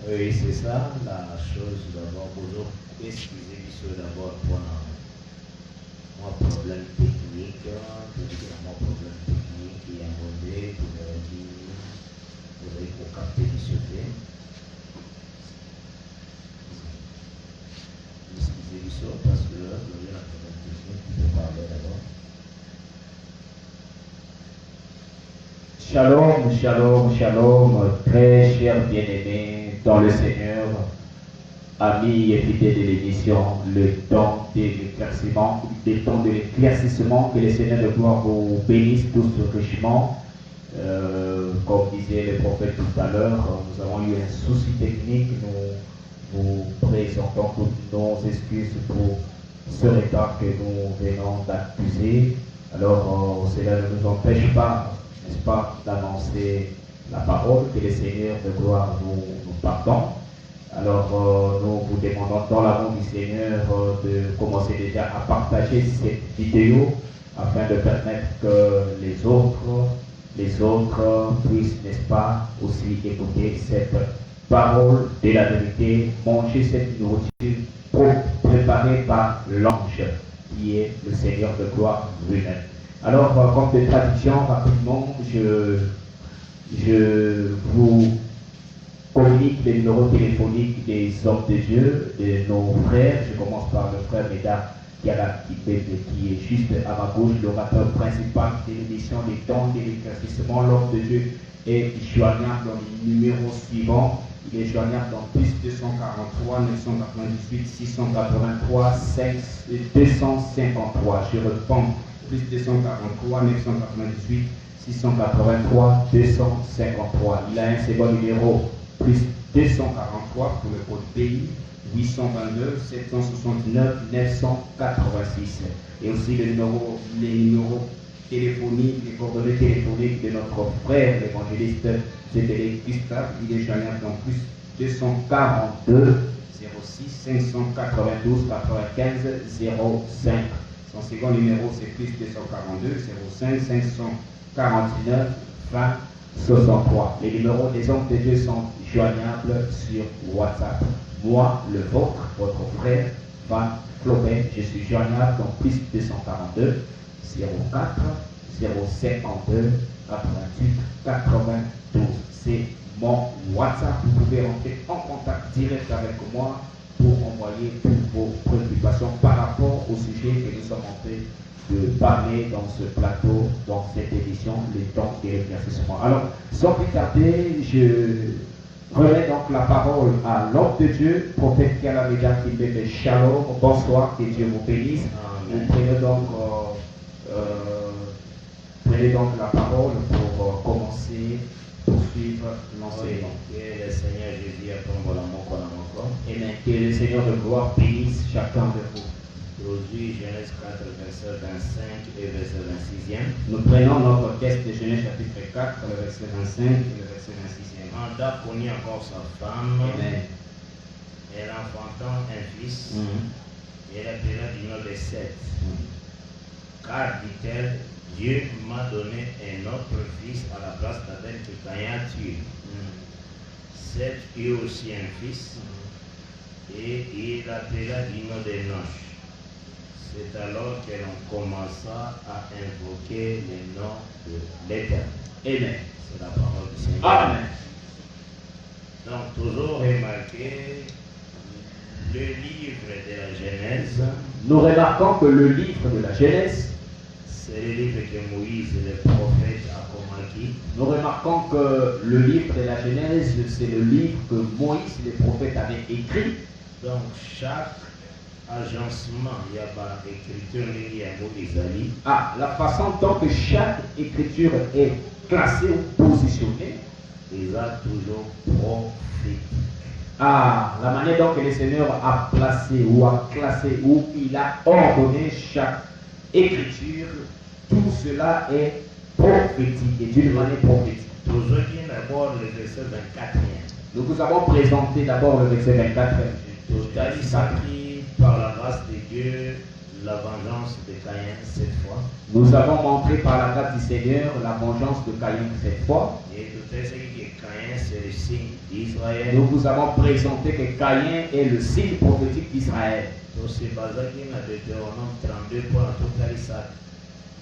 Oui, c'est ça, la chose d'abord, bonjour, excusez-moi d'abord pour mon problème technique, mon problème technique qui est abordé pour capter du sujet. Excusez-moi parce que là, il y a un problème technique qui peut parler d'abord. Shalom, shalom, shalom, très chers bien-aimés dans le Seigneur, amis et fidèles de l'émission, le temps de l'éclaircissement, que le Seigneur de gloire vous bénisse tous richement. Comme disait le prophète tout à l'heure, nous avons eu un souci technique, nous vous présentons toutes nos excuses pour ce retard que nous venons d'accuser. Alors cela ne nous empêche pas, n'est-ce pas, d'annoncer la parole, que le Seigneur de gloire nous pardonne. Alors nous vous demandons dans l'amour du Seigneur de commencer déjà à partager cette vidéo afin de permettre que les autres puissent, n'est-ce pas, aussi écouter cette parole de la vérité, manger cette nourriture préparée par l'ange qui est le Seigneur de gloire lui-même. Alors, comme de tradition, rapidement, je vous communique les numéros téléphoniques des hommes de Dieu, de nos frères. Je commence par le frère Médard qui est juste à ma gauche, l'orateur principal de l'émission des dons de l'éclaircissement. L'homme de Dieu est joignable dans les numéros suivants. Il est joignable dans plus 243 998 683 253. Je reprends, plus 243 998 683 253. Il a un second numéro, plus 243 pour le code pays, 822 769 986. Et aussi les numéros téléphoniques, les coordonnées téléphoniques de notre frère l'évangéliste Zébélé Gustave. Il est joignable dans plus 242 06 592 95 05. Son second numéro c'est plus 242 05 549 20 63. Les numéros des hommes de Dieu sont joignables sur WhatsApp. Moi, le vôtre, votre frère, Van Flaubert, je suis joignable dans plus 242 04 052 88 92. C'est mon WhatsApp. Vous pouvez rentrer en contact direct avec moi pour envoyer toutes vos préoccupations par rapport au sujet que nous sommes en train de parler dans ce plateau, dans cette édition, les temps de l'éclaircissement. Alors, sans plus tarder, je remets donc la parole à l'homme de Dieu, prophète Kalameda Kimbebe Shalom. Bonsoir, que Dieu vous bénisse. Vous prenez donc la parole pour commencer, poursuivre l'enseignement. Que le Seigneur Jésus tombe l'amour qu'on a encore. Amen. Que le Seigneur de gloire bénisse chacun de vous. Aujourd'hui, Genèse 4, verset 25 et verset 26e. Nous prenons notre texte de Genèse chapitre 4, le verset 25 et le verset 26e. Ada connut encore sa femme. Amen. Elle enfantant un fils. Et elle appela du nom de Seth. Car, dit-elle, Dieu m'a donné un autre fils à la place d'Abel que Caïn a tué. Seth eut aussi un fils. Et il appela du nom de Noch. C'est alors que l'on commença à invoquer le nom de l'Éternel. Amen. C'est la parole du Seigneur. Amen. Donc, toujours remarquer le livre de la Genèse. Nous remarquons que le livre de la Genèse, c'est le livre que Moïse, le prophète, a commandé. Nous remarquons que le livre de la Genèse, c'est le livre que Moïse, le prophète, avait écrit. Donc, chaque agencement, il y a l'écriture, il y a Moïse. La façon dont que chaque écriture est classée ou positionnée, il a toujours prophétique. La manière dont que le Seigneur a placé ou a classé ou il a ordonné chaque écriture, tout cela est prophétique et d'une manière prophétique. Toujours d'abord le verset 24. Nous vous avons présenté d'abord le verset 24. Totalement appris par la grâce de Dieu la vengeance de Caïn cette fois. Nous avons montré par la grâce du Seigneur la vengeance de Caïn cette fois. Et tout ce qui est Caïn, c'est le signe d'Israël. Nous vous avons présenté que Caïn est le signe prophétique d'Israël. Tout c'est basé sur Deutéronome 32 pour tout ça.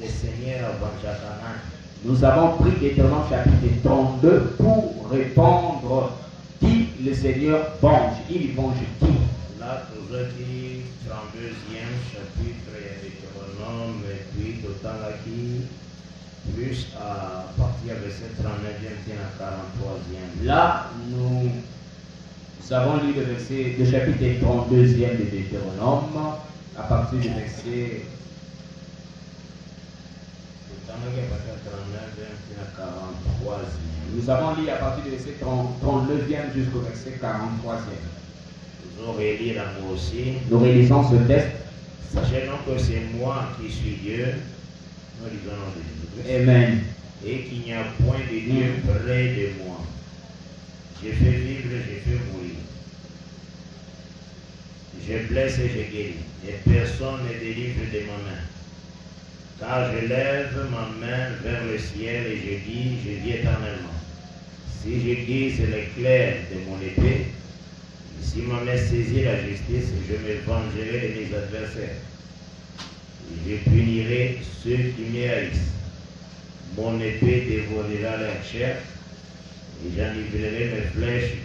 Le Seigneur a vengé Canaan. Nous avons pris Deutéronome chapitre 32 pour répondre qui le Seigneur venge. Il venge qui? Là, toujours qui 32e chapitre et Deutéronome, et puis d'autant là qui plus à partir de verset 39e à 43e. Là, nous avons lu le chapitre 32e de Deutéronome à partir du verset. Nous avons lu à partir du verset 39e jusqu'au verset 43e. Nous relire à moi aussi. Nous réalisons ce texte. Sachez donc que c'est moi qui suis Dieu. Nous lisons le Jésus-Christ. Amen. Et qu'il n'y a point de Dieu près de moi. Je fais vivre, je fais mourir. Je blesse et je guéris. Et personne ne délivre de ma main. Car je lève ma main vers le ciel et je dis, je vis éternellement. Si je guise l'éclair de mon épée, si ma main saisit la justice, je me vengerai de mes adversaires. Je punirai ceux qui me haïssent. Mon épée dévorera leur chair et j'enivrerai mes flèches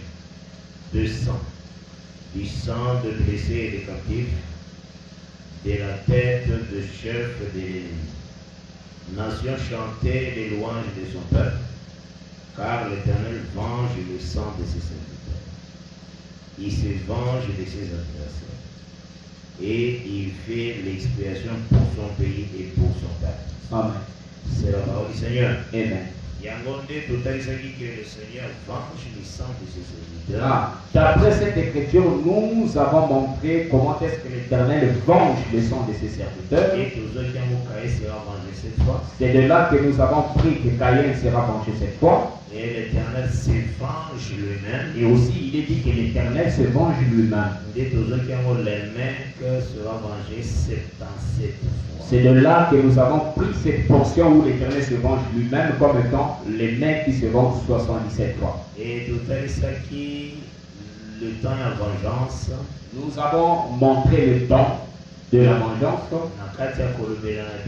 de sang, du sang de blessés et de captifs, de la tête de chef de l'ennemi. Nation chantait les louanges de son peuple, car l'Éternel venge le sang de ses serviteurs. Il se venge de ses adversaires et il fait l'expiation pour son pays et pour son peuple. Amen. C'est la parole du Seigneur. Amen. Yangonde, tout à l'heure, que le Seigneur venge le sang de ses serviteurs. D'après cette écriture, nous avons montré comment est-ce que l'Éternel venge le sang de ses serviteurs. Et tous ceux qui ont Caïn sera vengé cette fois. C'est de là que nous avons pris que Caïn sera vengé cette fois. Et l'Éternel se venge lui-même. Et aussi, il est dit que l'Éternel se venge lui-même. Et tous ceux qui ont les mains que sera vengé 77 fois. C'est de là que nous avons pris cette portion où l'Éternel se venge lui-même comme étant les mains qui se vengent 77 fois. Et tout à ça qui le temps à vengeance. Nous avons montré le temps de la vengeance.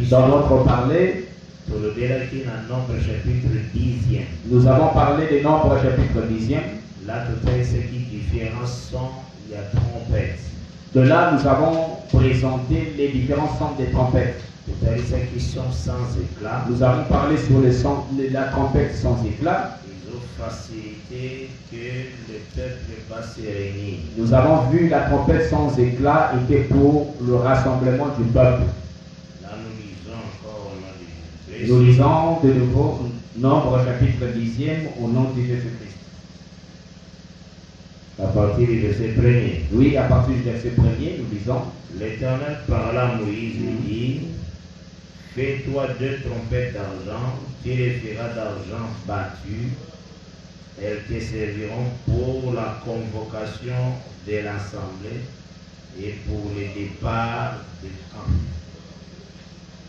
Dans notre parler, Nombre chapitre 10e. nous avons parlé de Nombre chapitre 10e. Là, tout à ce qui différents sons, il y a trompette. De là, nous avons présenté les différents sons des trompettes. Tout à ce qui sont sans éclat. Nous avons parlé sur le son de la trompette sans éclat. Ils ont facilité que le peuple va se réunir. Nous avons vu la trompette sans éclat était pour le rassemblement du peuple. Là, nous lisons encore au nom de Jésus-Christ. Nous lisons de nouveau Nombre chapitre 10e au nom de Jésus-Christ. À partir du verset 1er. Oui, à partir du verset 1er, nous lisons. L'Éternel parla à Moïse et dit, fais-toi 2 trompettes d'argent, tu les feras d'argent battu. Elles te serviront pour la convocation de l'assemblée et pour le départ du camp.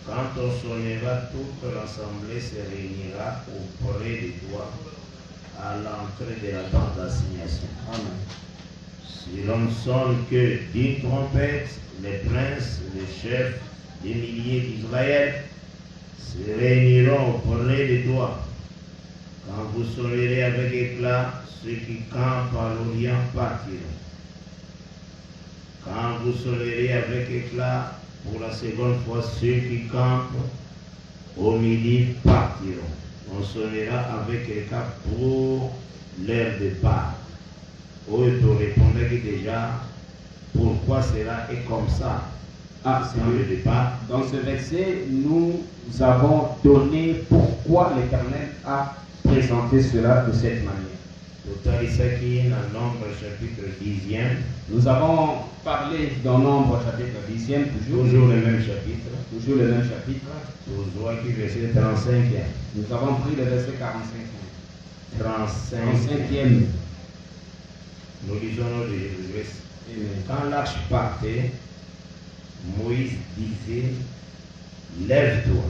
Quand on sonnera, toute l'assemblée se réunira auprès de toi à l'entrée de la tente d'assignation. Amen. Si l'on sonne que d'une trompette, les princes, les chefs des milliers d'Israël se réuniront auprès de toi. Quand vous sonnerez avec éclat, ceux qui campent à l'Orient partiront. Quand vous sonnerez avec éclat, pour la seconde fois, ceux qui campent au midi partiront. On sonnera avec éclat pour leur départ. Eux te répondrez déjà, pourquoi cela est comme ça? C'est le départ. Dans ce verset, nous avons donné pourquoi l'Éternel a présenté cela de cette manière. Total Isaki, dans Nombre chapitre 10e. Nous avons parlé dans Nombre chapitre 10e, Toujours le même chapitre. Toujours le même chapitre. Toujours qui verset 35e. Nous avons pris le verset 45e. 35e. Nous lisons de Jésus-Christ. Amen. Quand l'arche partait, Moïse disait, lève-toi,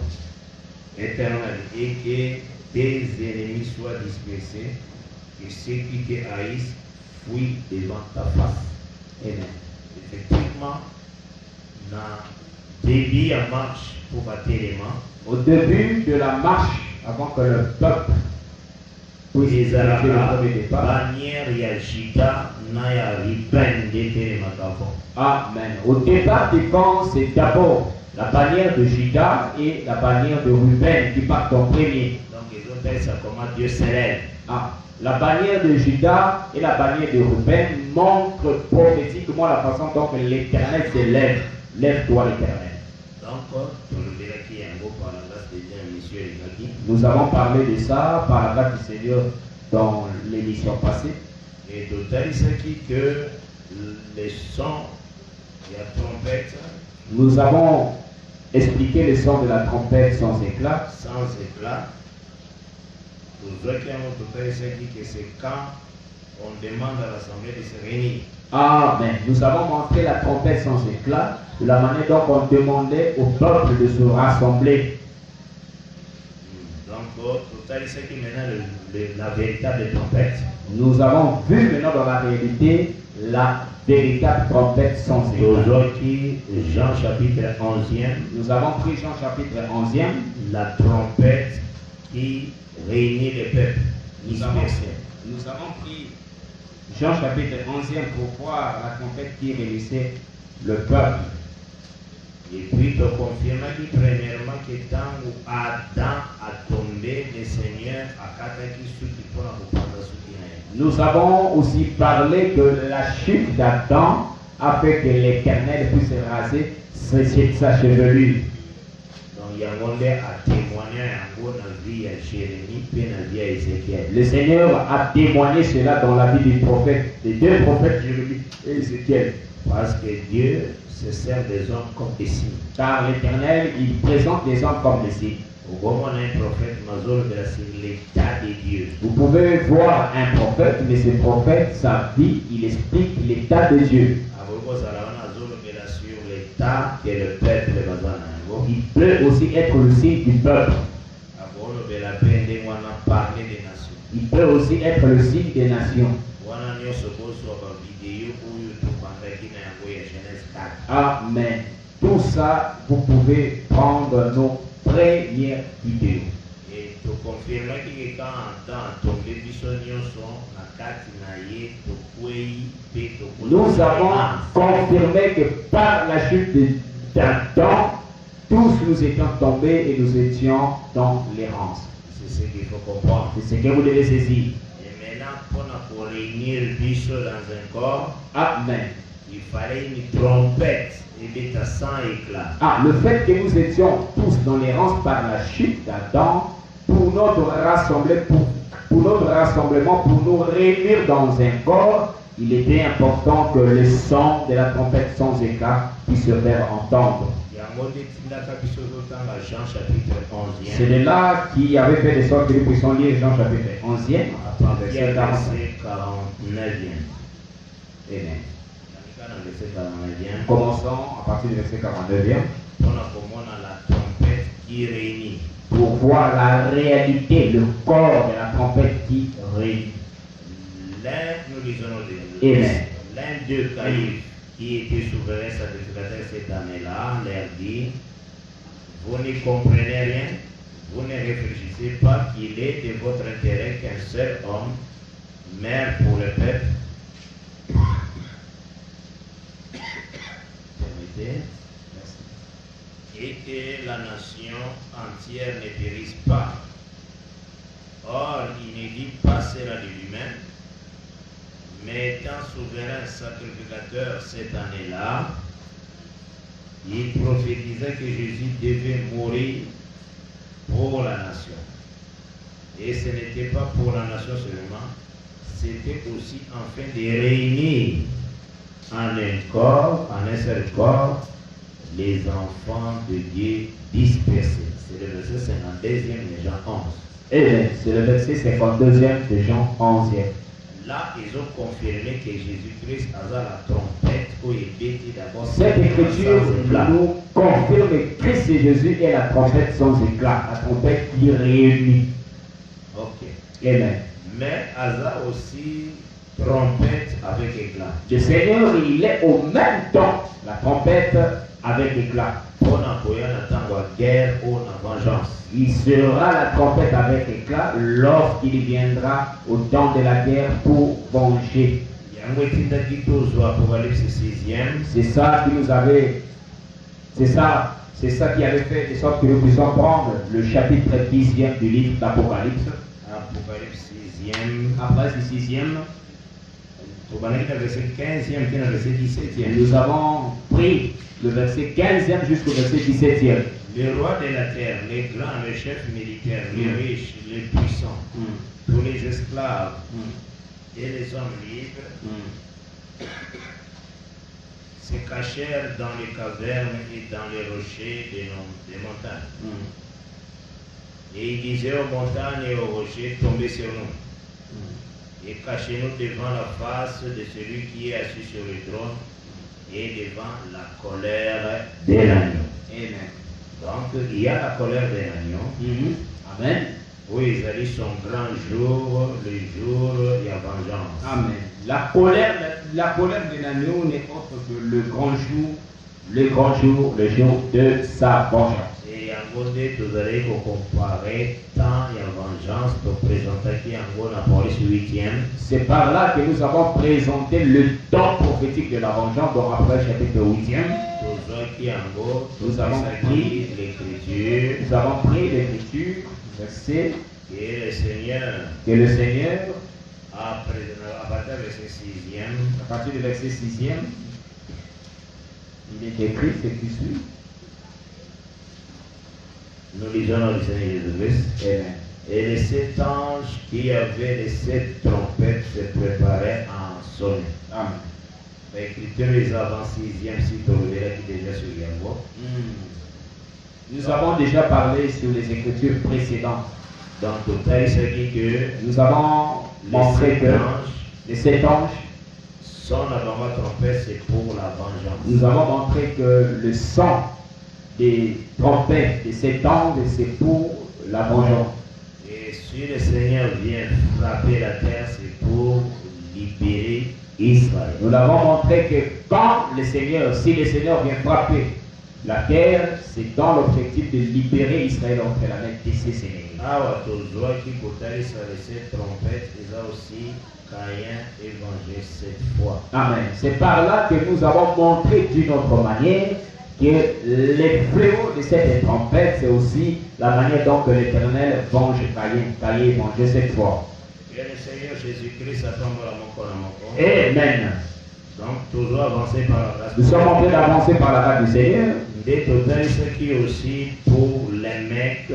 Éternel, et que tes ennemis soient dispersés, que ceux qui te haïssent fuient devant ta face. Amen. Effectivement, dans le début en marche pour battre les mains, au début de la marche, avant que le peuple puisse les effectuer le Arabes, premier départ. bannière Yajida, Naya Riben, d'été Amen. Au départ du camp, c'est d'abord la bannière de Juda et la bannière de Ruben qui partent en premier. Donc, ils ont fait ça comment Dieu s'élève. La bannière de Juda et la bannière de Ruben montrent prophétiquement la façon dont l'Éternel s'élève. Lève-toi, l'Éternel. Donc, nous avons parlé de ça par la grâce du Seigneur dans l'émission passée. Et d'autant que les sons de la trompette, nous avons expliqué le son de la trompette sans éclat. Sans éclat. Que c'est quand on demande à l'Assemblée de se réunir. Amen. Nous avons montré la trompette sans éclat de la manière dont on demandait au peuple de se rassembler. Donc, c'est qui maintenant la véritable trompette. Nous avons vu maintenant dans la réalité la véritable trompette sans éclat. Aujourd'hui, Jean chapitre 11e. Nous avons pris Jean chapitre 11e. La trompette qui réunit les peuples. Nous avons pris Jean chapitre 11e pour voir la trompette qui réunissait le peuple. Et puis, tu confirmes que premièrement, que tant où Adam a tombé, le Seigneur a cataki ceux qui font la repentance. Nous avons aussi parlé que la chute d'Adam a fait que l'Éternel puisse raser sa chevelure. Donc, Yangonde a témoigné en gros dans la vie de Jérémie et dans la vie d'Ézéchiel. Le Seigneur a témoigné cela dans la vie du prophète, des deux prophètes Jérémie et Ézéchiel. Parce que Dieu se sert des hommes comme des signes. Car l'Éternel, il présente les hommes comme des signes. Au moment un prophète, c'est l'état de Dieu. Vous pouvez voir un prophète, mais ce prophète, sa vie, il explique l'état de Dieu. Sur l'état que le peuple va. Il peut aussi être le signe du peuple. Il peut aussi être le signe des nations. Amen. Tout ça, vous pouvez prendre nos premières vidéos. Et tu confirmes que quand nous avons confirmé que par la chute d'Adam, tous nous étions tombés et nous étions dans l'errance. C'est ce qu'il faut comprendre. C'est ce que vous devez saisir. Et maintenant, pour réunir Bichot dans un corps, amen, il fallait une trompette et des sang éclat. Le fait que nous étions tous dans l'errance par la chute d'Adam, pour notre rassemblement, pour nous réunir dans un corps, il était important que le son de la trompette sans éclat puisse se faire entendre. C'est de là qui avait fait de sorte que nous puissions lire Jean chapitre 11e, verset 49e. Amen. Commençons à partir du verset 49e. La trompette qui réunit. Pour voir la réalité, le corps de la trompette qui réunit. Nous lisons l'un d'eux qui était souverain sacrificateur cette année-là, leur dit, vous ne comprenez rien, vous ne réfléchissez pas qu'il est de votre intérêt qu'un seul homme meure pour le peuple. Permettez. Et que la nation entière ne périsse pas. Or, il ne dit pas cela de lui-même, mais étant souverain sacrificateur cette année-là, il prophétisait que Jésus devait mourir pour la nation. Et ce n'était pas pour la nation seulement, c'était aussi afin de réunir en un corps, en un seul corps, les enfants de Dieu dispersés. C'est le verset 52e de Jean 11. Et c'est le verset 52e de Jean 11e. Là, ils ont confirmé que Jésus-Christ a la trompette Cette écriture nous confirme que Christ et Jésus est la trompette sans éclat, la trompette qui réunit. Ok. Amen. Mais Asa aussi trompette avec éclat. Le Seigneur, il est au même temps la trompette avec éclat. On a guerre ou la vengeance. Il sera la trompette avec éclat lorsqu'il viendra au temps de la guerre pour venger. C'est ça qui nous avait, c'est ça qui avait fait de sorte que nous puissions prendre le chapitre 10e du livre d'Apocalypse. Apocalypse 6e. Après ce 6e, verset 15e, puis le verset 17e. nous avons pris le verset 15e jusqu'au verset 17e. Les rois de la terre, les grands, les chefs militaires, les riches, les puissants, tous les esclaves et les hommes libres se cachèrent dans les cavernes et dans les rochers des montagnes. Et ils disaient aux montagnes et aux rochers, tombez sur nous. Et cachez-nous devant la face de celui qui est assis sur le trône et devant la colère de l'agneau. Amen. Donc, il y a la colère de l'agneau. Amen. Oui, ils allaient son grand jour, le jour de la vengeance. Amen. La colère de l'agneau n'est autre que le jour de sa vengeance. Et en gros, vous allez comparer tant et vengeance pour présenter qui en gros la police 8e. C'est par là que nous avons présenté le temps prophétique de la vengeance, donc après le chapitre 8e. Nous avons pris l'écriture. Nous avons pris l'écriture, verset. Et le Seigneur, à partir du verset 6e. À partir du verset 6e, il est écrit ce qui suit. Nous lisons dans le Seigneur Jésus-Christ. Et les 7 anges qui avaient les 7 trompettes se préparaient à en sonner. Amen. L'écriture les avant 6e site au qui déjà sur Yahweh. Nous avons déjà parlé sur les écritures précédentes. Dans total, ce qui que nous avons montré que les 7 anges son avant trompette, c'est pour la vengeance. Nous avons montré que le son des trompettes de 7 anges, c'est pour la vengeance. Et si le Seigneur vient frapper la terre, c'est pour libérer Israël. Nous l'avons montré que quand si le Seigneur vient frapper la terre, c'est dans l'objectif de libérer Israël entre la main de ses ennemis. Ah, tu vois qui côté sur les 7 trompettes, ils ont aussi Caïn évangé 7 fois. Amen. C'est par là que nous avons montré d'une autre manière que les fléaux de cette trompette, c'est aussi la manière dont l'Éternel venge Caïn. Caïn est vengé 7 fois. Et le Seigneur Jésus-Christ a tombé à mon corps. Amen. Donc, toujours avancer par la grâce. Nous sommes en train d'avancer par la grâce du Seigneur. Des total, ce qui est aussi pour les mecs,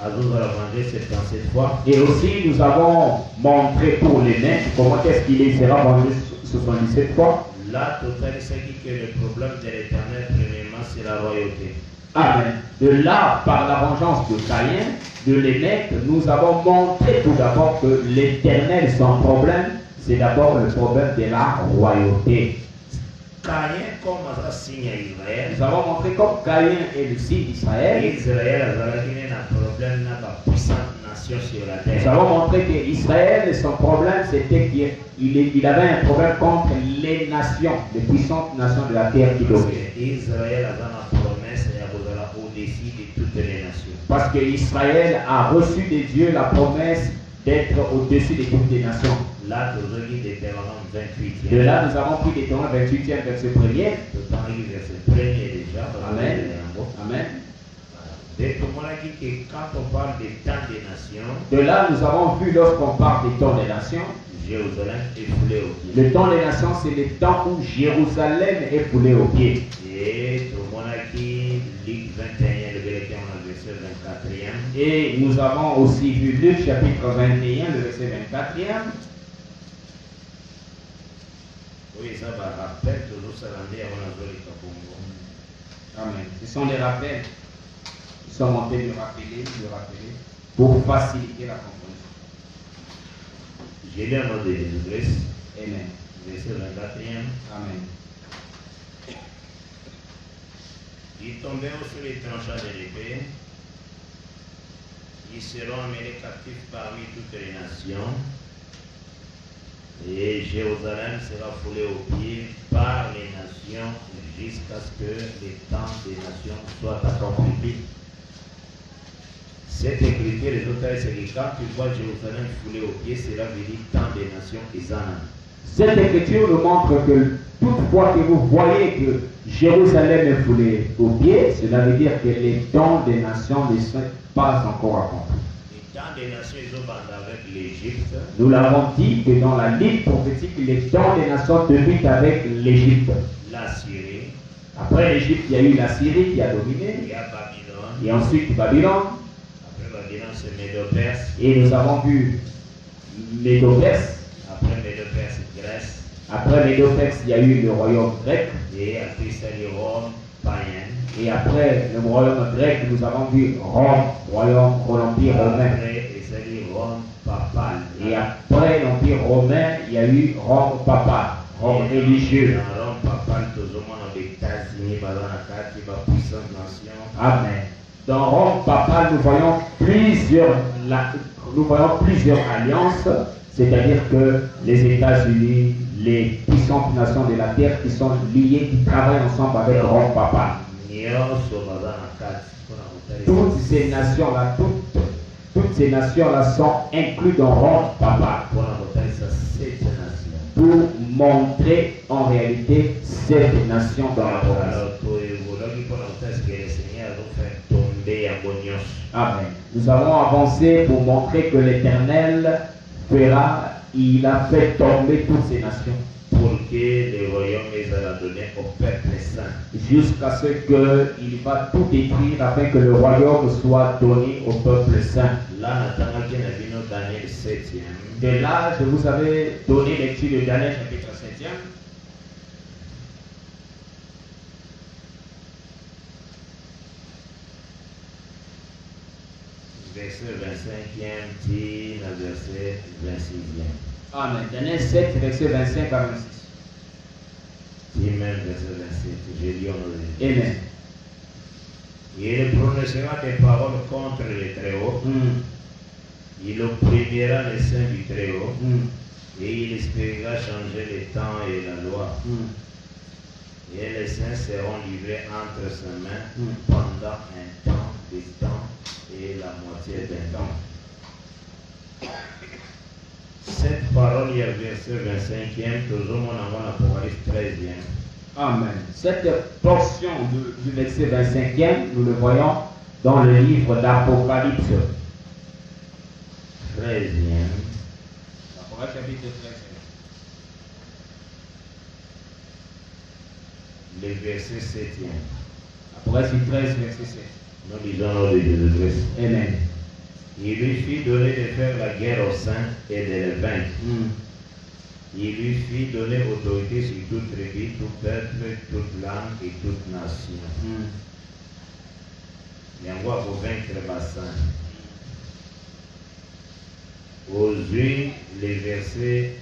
à nous venger 77 fois. Et aussi, nous avons montré pour les mecs comment est-ce qu'il les sera vengé 77 fois. Là, total, ce qui est le problème de l'Éternel, premièrement, c'est la royauté. Amen. De là, par la vengeance de Caïn, de l'Émec, nous avons montré tout d'abord que l'Éternel, son problème, c'est d'abord le problème de la royauté. Caïn, comme ça signe Israël. Nous avons montré comme Caïn est le signe d'Israël. Israël a un problème dans la puissante nation sur la terre. Nous avons montré qu'Israël, son problème, c'était qu'il avait un problème contre les nations, les puissantes nations de la terre qui dominent. Israël a une promesse et a au-dessus de toutes les nations. Parce qu'Israël a reçu de Dieu la promesse d'être au-dessus de toutes les nations. Là, aujourd'hui, Deutéronome 28e. De là, nous avons pris Deutéronome 28e, verset 1er. Verset 1er déjà. Amen. Amen. Quand on parle des temps des nations, de là, nous avons vu lorsqu'on parle des temps des nations, Jérusalem est foulée au pied. Le temps des nations, c'est le temps où Jérusalem est foulée au pied. Et tout le monde a dit, Luc 21, le verset 24e. Et nous avons aussi vu Luc chapitre 21, le verset 24e. Oui, ça va rappeler toujours ça l'année avant la jolie Kabongo. Amen. Ce sont des rappels qui sont en train de rappeler, pour faciliter la compréhension. J'ai lu un nom de Jésus-Christ. Amen. Verset 24e. Amen. Ils tomberont sur les tranchants de l'épée. Ils seront emmenés captifs parmi toutes les nations. Et Jérusalem sera foulée aux pieds par les nations jusqu'à ce que les temps des nations soient accomplis. Cette écriture, les auteurs, c'est que quand tu vois Jérusalem foulée aux pieds, cela veut dire temps des nations Isana. Cette écriture nous montre que toutefois que vous voyez que Jérusalem est foulée aux pieds, cela veut dire que les temps des nations ne sont pas encore accomplis. Les temps des nations, ils ont bandé avec l'Égypte. Nous l'avons dit que dans la ligne prophétique, les temps des nations débutent avec l'Égypte. La Syrie. Après l'Égypte, il y a eu la Syrie qui a Il dominé. y a Babylone. Et ensuite Babylone. Après Babylone, c'est Médo-Perse. Et nous avons vu Médo-Perse. Après Médo-Perse, Grèce. Après Médo-Perse, il y a eu le royaume grec. Et après c'est le Rome païen. Et après le royaume grec, nous avons vu Rome, l'empire romain. Après, c'est le Rome papal. Et après l'empire romain, il y a eu Rome papal, Rome religieux. Dans Rome papal, tout le monde aux États-Unis, dans la carte, la puissante nation. Amen. Dans Rome papal, nous voyons plusieurs alliances, c'est-à-dire que les États-Unis, les puissantes nations de la terre qui sont liées, qui travaillent ensemble avec Rome papal. Toutes ces nations-là, toutes ces nations-là sont incluses dans Rome papal pour montrer en réalité cette nation dans la promesse. Amen. Nous avons avancé pour montrer que l'Éternel il a fait tomber toutes ces nations. Pour que le royaume les a donné au peuple saint. Jusqu'à ce qu'il va tout détruire afin que le royaume soit donné au peuple saint. Là, Daniel 7e. De là, je vous avais donné lecture de Daniel chapitre 7e. Verset 25e, dit le verset 26e. Amen. Daniel 7, verset 25 à 26. Dit même verset 27. J'ai lu en anglais. Amen. Il prononcera des paroles contre le Très-Haut. Il opprimera les saints du Très-Haut. Et il espérera changer les temps et la loi. Et les saints seront livrés entre ses mains pendant un temps, des temps et la moitié d'un temps. Cette parole, il y a verset 25e, toujours mon amour, l'Apocalypse 13e. Amen. Cette portion du verset 25e, nous le voyons dans le livre d'Apocalypse 13e. Apocalypse chapitre 13. Le verset 7e. Apocalypse 13, verset 7. Nous lisons l'ordre de Jésus-Christ. Amen. Il lui fit donner de faire la guerre aux saints et de les vaincre. Il lui fit donner autorité sur toute tribu, tout peuple, toute langue et toute nation. Il envoie pour vaincre le bassin. Aujourd'hui, les versets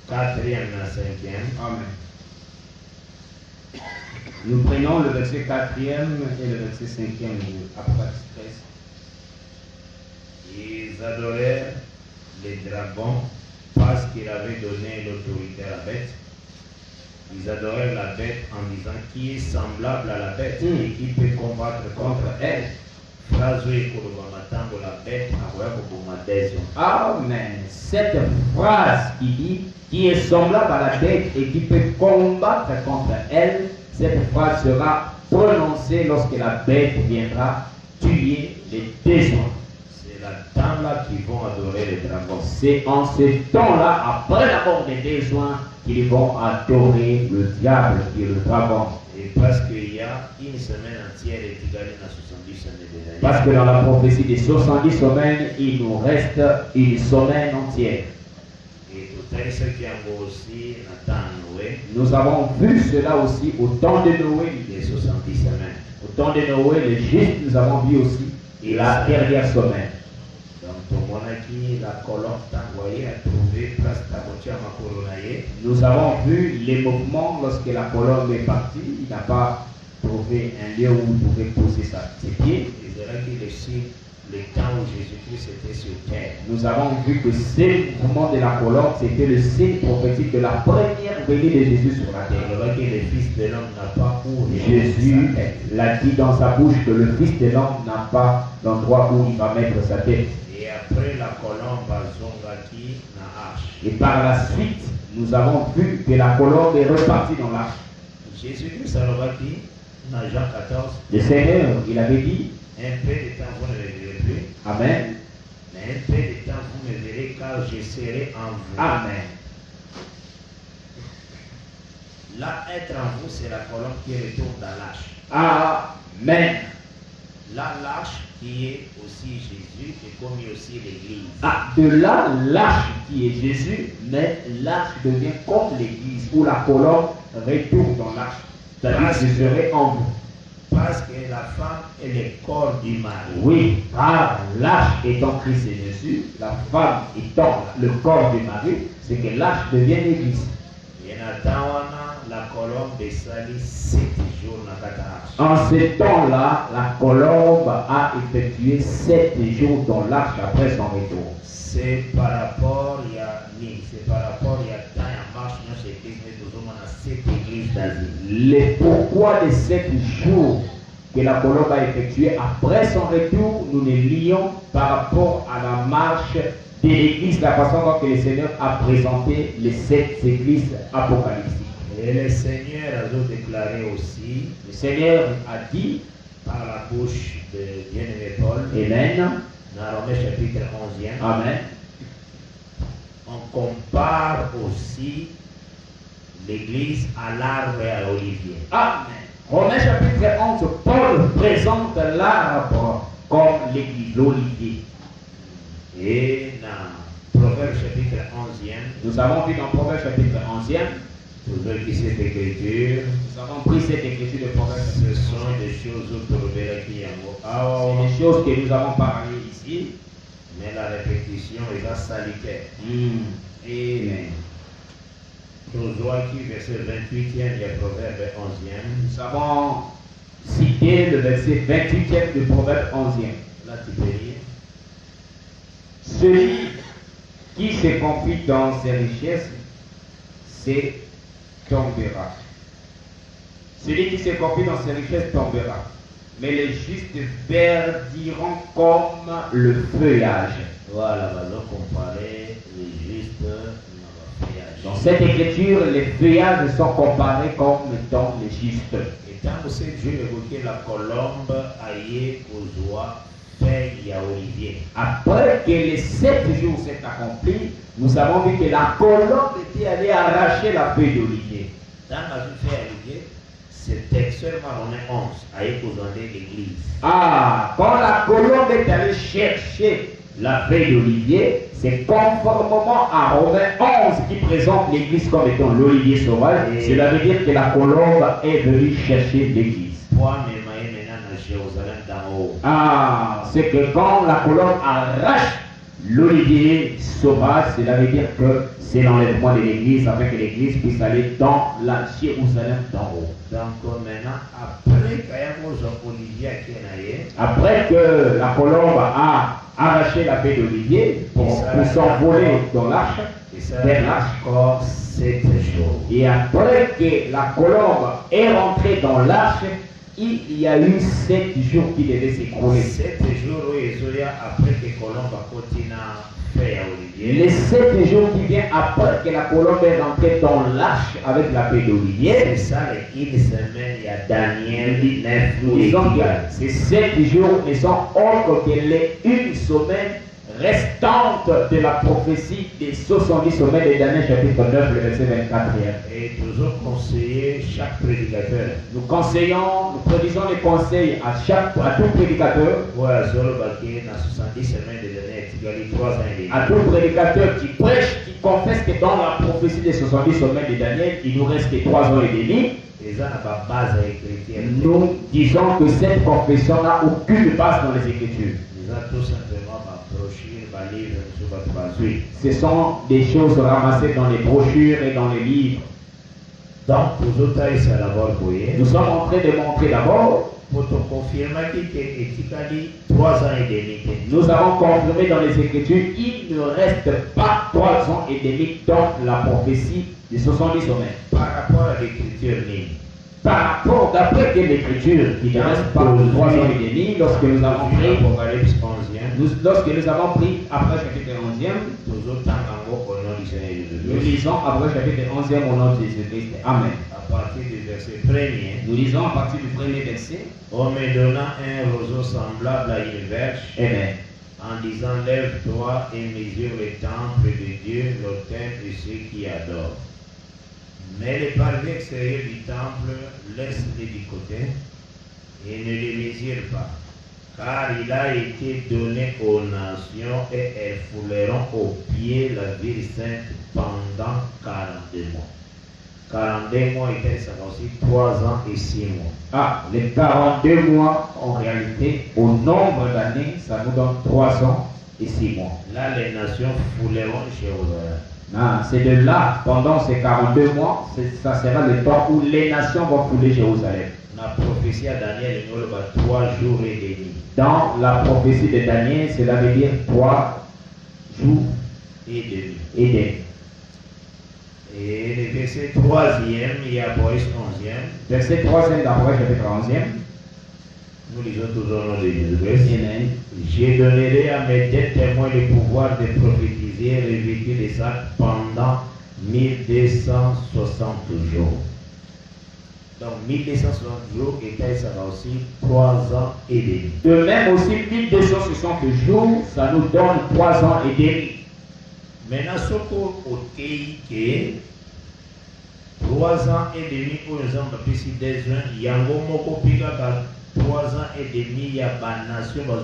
4e à 5e. Amen. Nous prenons le verset 4e et le verset 5e de Apocalypse 13. Ils adorèrent les dragons parce qu'il avait donné l'autorité à la bête. Ils adorèrent la bête en disant qui est semblable à la bête et qui peut combattre contre elle. Amen. Cette phrase qui dit qui est semblable à la bête et qui peut combattre contre elle, cette phrase sera prononcée lorsque la bête viendra tuer les démons. C'est la temps-là qu'ils vont adorer les dragons. C'est en ce temps-là, après la mort des démons, qu'ils vont adorer le diable qui est le dragon. Et parce qu'il y a une semaine entière et qui gagne à 70 semaines des années. Parce que dans la prophétie des 70 semaines, il nous reste une semaine entière. Et tout ce qui en aussi Nathan Noé. Nous avons vu cela aussi au temps de Noé. Les 70 semaines. Au temps de Noé, les justes, nous avons vu aussi la dernière semaine. Donc, tout le monde qui la colonne t'envoyé à trouver place à ma. Nous avons vu les mouvements lorsque la colonne est partie. Il n'a pas trouver un lieu où vous pouvez poser ses pieds. Ils auraient dû laisser le temps où Jésus-Christ était sur terre. Nous avons vu que ce mouvement de la colombe, c'était le signe prophétique de la première venue de Jésus sur la terre. Alors que le Fils de l'homme n'a pas où Jésus l'a dit dans sa bouche que le Fils de l'homme n'a pas l'endroit où il va mettre sa tête. Et après la colombe, Zongaki n'a arche. Et par la suite, nous avons vu que la colombe est repartie dans l'arche. Jésus-Christ a dit dans Jean 14, Le Seigneur, il avait dit, un peu de temps vous ne me verrez plus, Amen, mais un peu de temps vous me verrez car je serai en vous. Amen. Là, être en vous, c'est la colombe qui retourne dans l'arche. Amen. Là, l'arche qui est aussi Jésus et comme aussi l'Église. De là, l'arche qui est Jésus, mais l'arche devient comme l'Église, où la colombe retourne dans l'arche. C'est-à-dire que je serai en vous. Parce que la femme est le corps du mari. Oui, car l'arche étant Christ et Jésus, la femme étant le corps du mari, c'est que l'arche devient l'Église. La colombe de Sali 7 jours dans la arche. En ce temps-là, la colombe a effectué 7 jours dans l'arche après son retour. C'est par rapport il y a temps en marche dans cette église, mais cette église d'Asie. Le pourquoi de 7 jours que la colombe a effectué après son retour, nous les lions par rapport à la marche de l'église, la façon dont le Seigneur a présenté les 7 églises apocalyptiques. Et le Seigneur a déclaré aussi, le Seigneur a dit par la bouche de bien-aimé Paul, Amen, dans Romains chapitre 11e, Amen. On compare aussi l'église à l'arbre et à l'olivier. Amen. Romains chapitre 11, Paul présente l'arbre comme l'église, l'olivier. Et dans Proverbe chapitre 11e, nous avons vu dans Proverbe chapitre 11e, pour qui cette écriture, nous avons pris cette écriture de Proverbe. Ce sont des choses qui c'est des choses que nous avons parlé ici. Mais la répétition est la salutaire. Amen. Qui verset 28e, il y a Proverbe 11e. Nous avons cité le verset 28e de Proverbe 11e. Là, tu peux lire. Celui qui se confie dans ses richesses, c'est tombera. Celui qui se confie dans ses richesses tombera. Mais les justes verdiront comme le feuillage. Voilà, nous comparer les justes dans le feuillage. Dans cette écriture, les feuillages sont comparés comme étant les justes. Et tant que c'est Dieu évoquait la colombe, aillée aux oies, feuille à olivier. Après que les 7 jours s'est accompli, nous avons vu que la colombe était allée arracher la feuille d'olivier. Dans la feuille à olivier, c'était seulement Romains 11, aillée aux oies de l'église. Quand la colombe est allée chercher la feuille d'olivier, c'est conformément à Romains 11 qui présente l'église comme étant l'olivier sauvage. Cela veut dire que la colombe est venue chercher l'église. C'est que quand la colombe arrache l'olivier sauvage, cela veut dire que c'est l'enlèvement de l'église afin que l'église puisse aller dans la Jérusalem d'en haut. Donc maintenant, après que la colombe a arraché la feuille d'olivier pour s'envoler dans l'arche, vers l'arche, 7 jours. Et après que la colombe est rentrée dans l'arche, il y a eu 7 jours qui devaient s'écrouler. 7 jours, oui, après que colombe a continué à faire olivier. Les 7 jours qui viennent après que la colombe est rentrée dans l'arche avec la feuille d'olivier. C'est ça, les 1 semaine, il y a Daniel 9 disons que ces 7 jours ne sont autres que les 1 semaine restante de la prophétie des 70 sommets de Daniel chapitre 9, le verset 24. Et toujours conseiller chaque prédicateur. Nous produisons des conseils à tout prédicateur. À tout prédicateur qui prêche, qui confesse que dans la prophétie des 70 sommets de Daniel, il nous reste que 3 ans et demi. Nous disons que cette confession n'a aucune base dans les Écritures. Ce sont des choses ramassées dans les brochures et dans les livres. Donc, vous autres, c'est d'abord Nous sommes en train de montrer d'abord. Pour te confirmer que 3 ans et demi. Nous avons confirmé dans les Écritures, il ne reste pas 3 ans et demi dans la prophétie de 70 sommets. Par rapport à l'écriture ligne. Par rapport, d'après quelle écriture, il ne reste pas 3 ans et demi lorsque nous avons pris Apocalypse 11e. Lorsque nous avons pris après chapitre 11e, nous lisons après chapitre 11e au nom de Jésus-Christ. Amen. À partir du verset 1er. Nous lisons à partir du premier verset. On me donna un roseau semblable à une verge. Amen. En disant, lève-toi et mesure le temple de Dieu, l'autel de ceux qui adorent. Mais les parvis extérieurs du temple, laisse-les du côté et ne les mesure pas. Car il a été donné aux nations et elles fouleront aux pieds la ville sainte pendant 42 mois. 42 mois était ça aussi 3 ans et 6 mois. Ah, les 42 mois en réalité, au nombre d'années, ça nous donne 3 ans et 6 mois. Là, les nations fouleront Jérusalem. Ah, c'est de là, pendant ces 42 mois, ça sera le temps où les nations vont fouler Jérusalem. La prophétie à Daniel, il y a 3 jours et demi. Dans la prophétie de Daniel, cela veut dire 3 jours et demi. Et le verset 3e, il y a Apocalypse 11e. Verset 3e d'Apocalypse chapitre 11e. Nous lisons toujours au nom de Jésus-Christ. Je donnerai à mes deux témoins le pouvoir de prophétiser revêtus de ça pendant 1260 jours. Donc 1260 jours était ça aussi 3 ans et demi. De même aussi 1260 jours, ça nous donne 3 ans et demi. Maintenant, ce qu'on a dit 3 ans et demi, pour exemple, depuis 2 ans, il y a un mot qui 3 ans et demi, il y a une nation qui va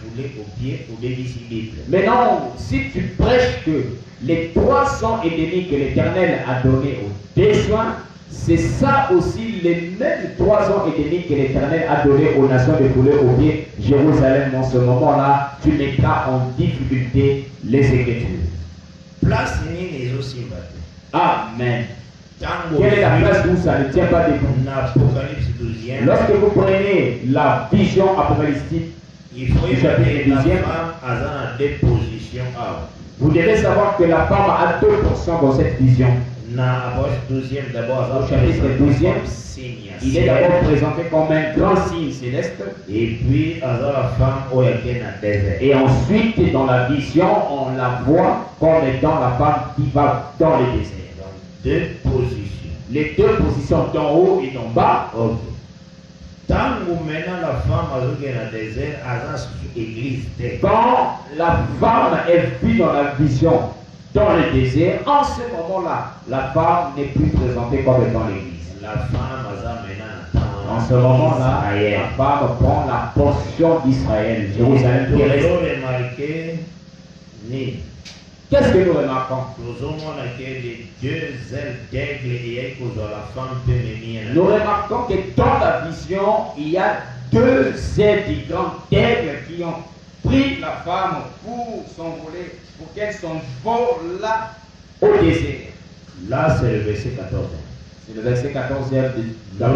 fouler au pied au début. Maintenant, si tu prêches que les 3 ans et demi que l'Éternel a donné aux défunts, c'est ça aussi les mêmes 3 ans et demi que l'Éternel a donné aux nations de fouler au pied Jérusalem. En ce moment-là, tu mettras en difficulté les Écritures. Place les aussi. Amen. Quelle est la place où ça ne tient pas debout? Lorsque vous prenez la vision apocalyptique, il faut que la femme a des positions. Vous devez savoir que la femme a 2% dans cette vision. Au chapitre 12e, il est d'abord présenté comme un grand signe céleste. Et puis, la femme et ensuite, dans la vision, on la voit comme étant la femme qui va dans le désert. Donc, 2 positions. Les 2 positions d'en haut et d'en bas. Okay. Tant que maintenant la femme a dans le désert, à l'église. Quand la femme est vue dans la vision dans le désert, en ce moment-là, la femme n'est plus présentée comme étant l'église. La femme a maintenant. En ce moment-là, la femme prend la portion d'Israël. Jérusalem qui reste. Qu'est-ce que nous remarquons? Nous remarquons que dans la vision, il y a 2 ailes du grand aigle qui ont pris la femme pour s'envoler, pour qu'elle s'envole là au désert. Là, c'est le verset 14. C'est le verset 14 de la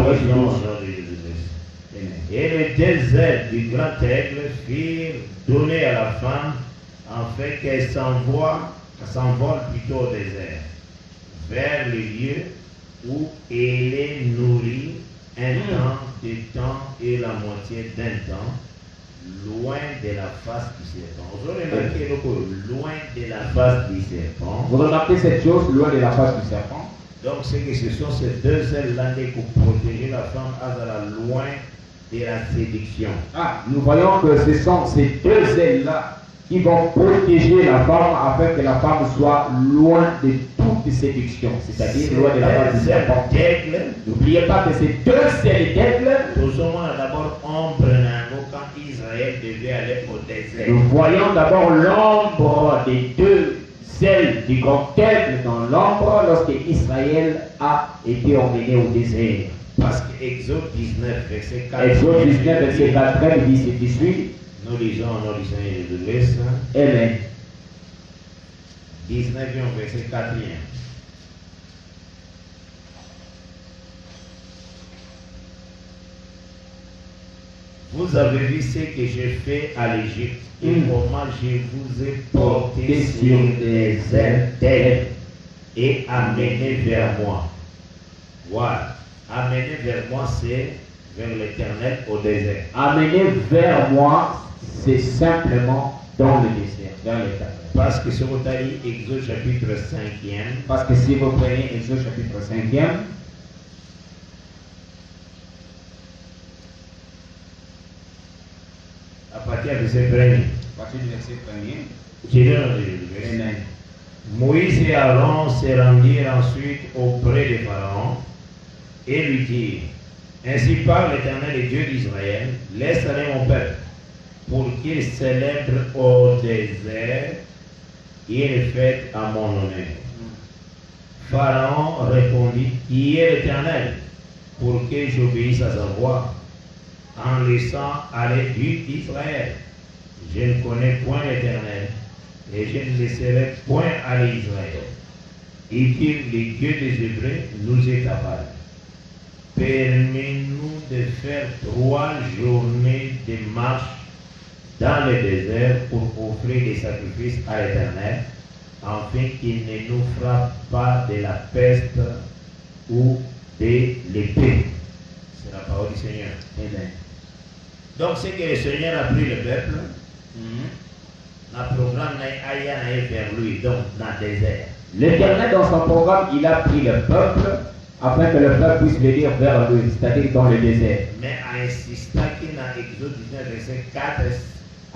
Et les 2 ailes du grand aigle furent données à la femme afin qu'elle s'envole plutôt au désert, vers le lieu où elle est nourrie un temps, 2 temps et la moitié d'un temps, loin de la face du serpent. Vous remarquez loin de la face du serpent. Vous remarquez cette chose, loin de la face du serpent. Donc c'est que ce sont ces 2 ailes-là pour protéger la femme à loin de la séduction. Ah, nous voyons que ce sont ces 2 ailes-là qui vont protéger la femme afin que la femme soit loin de toute séduction, c'est-à-dire loin de la face du serpent. N'oubliez pas que ces 2 ailes d'aigle, d'abord ombre quand Israël devait aller au désert. Nous voyons d'abord l'ombre des 2 ailes du grand aigle dans l'ombre lorsque Israël a été emmené au désert. Parce que Exode 19, verset 4. Exode 19, verset 4, dit ceci suit. Nous lisons au nom du Seigneur Jésus-Christ. Amen. 19, verset 4. Vous avez vu ce que j'ai fait à l'Égypte et comment je vous ai porté sur des ailes d'aigle et amené vers moi. Voilà. Amené vers moi, c'est vers l'Éternel au désert. Amener vers moi, c'est simplement dans le désert, vers l'Éternel. Parce que si vous avez Exode chapitre 5e, Parce que si vous prenez Exode chapitre 5e, à partir du verset 1er, à partir du verset 1er, je lis le verset. Amen. Moïse et Aaron se rendirent ensuite auprès de Pharaon et lui dirent: Ainsi parle l'Éternel et Dieu d'Israël, laisse aller mon peuple pour qu'il célèbre au désert une fête à mon honneur. Pharaon répondit: Qui est l'Éternel pour que j'obéisse à sa voix en laissant aller Dieu d'Israël? Je ne connais point l'Éternel et je ne laisserai point aller Israël. Et qu'il, le Dieu des Hébreux, nous est apparu. Permets-nous de faire 3 journées de marche dans le désert pour offrir des sacrifices à l'Éternel, afin qu'il ne nous frappe pas de la peste ou de l'épée. C'est la parole du Seigneur. Amen. Donc, c'est que le Seigneur a pris le peuple, le programme n'a été vers lui, donc dans le désert. L'Éternel, dans son programme, il a pris le peuple afin que le peuple puisse venir vers lui, c'est-à-dire dans le désert. Mais en insistant qu'il dans Exode 19, verset 4,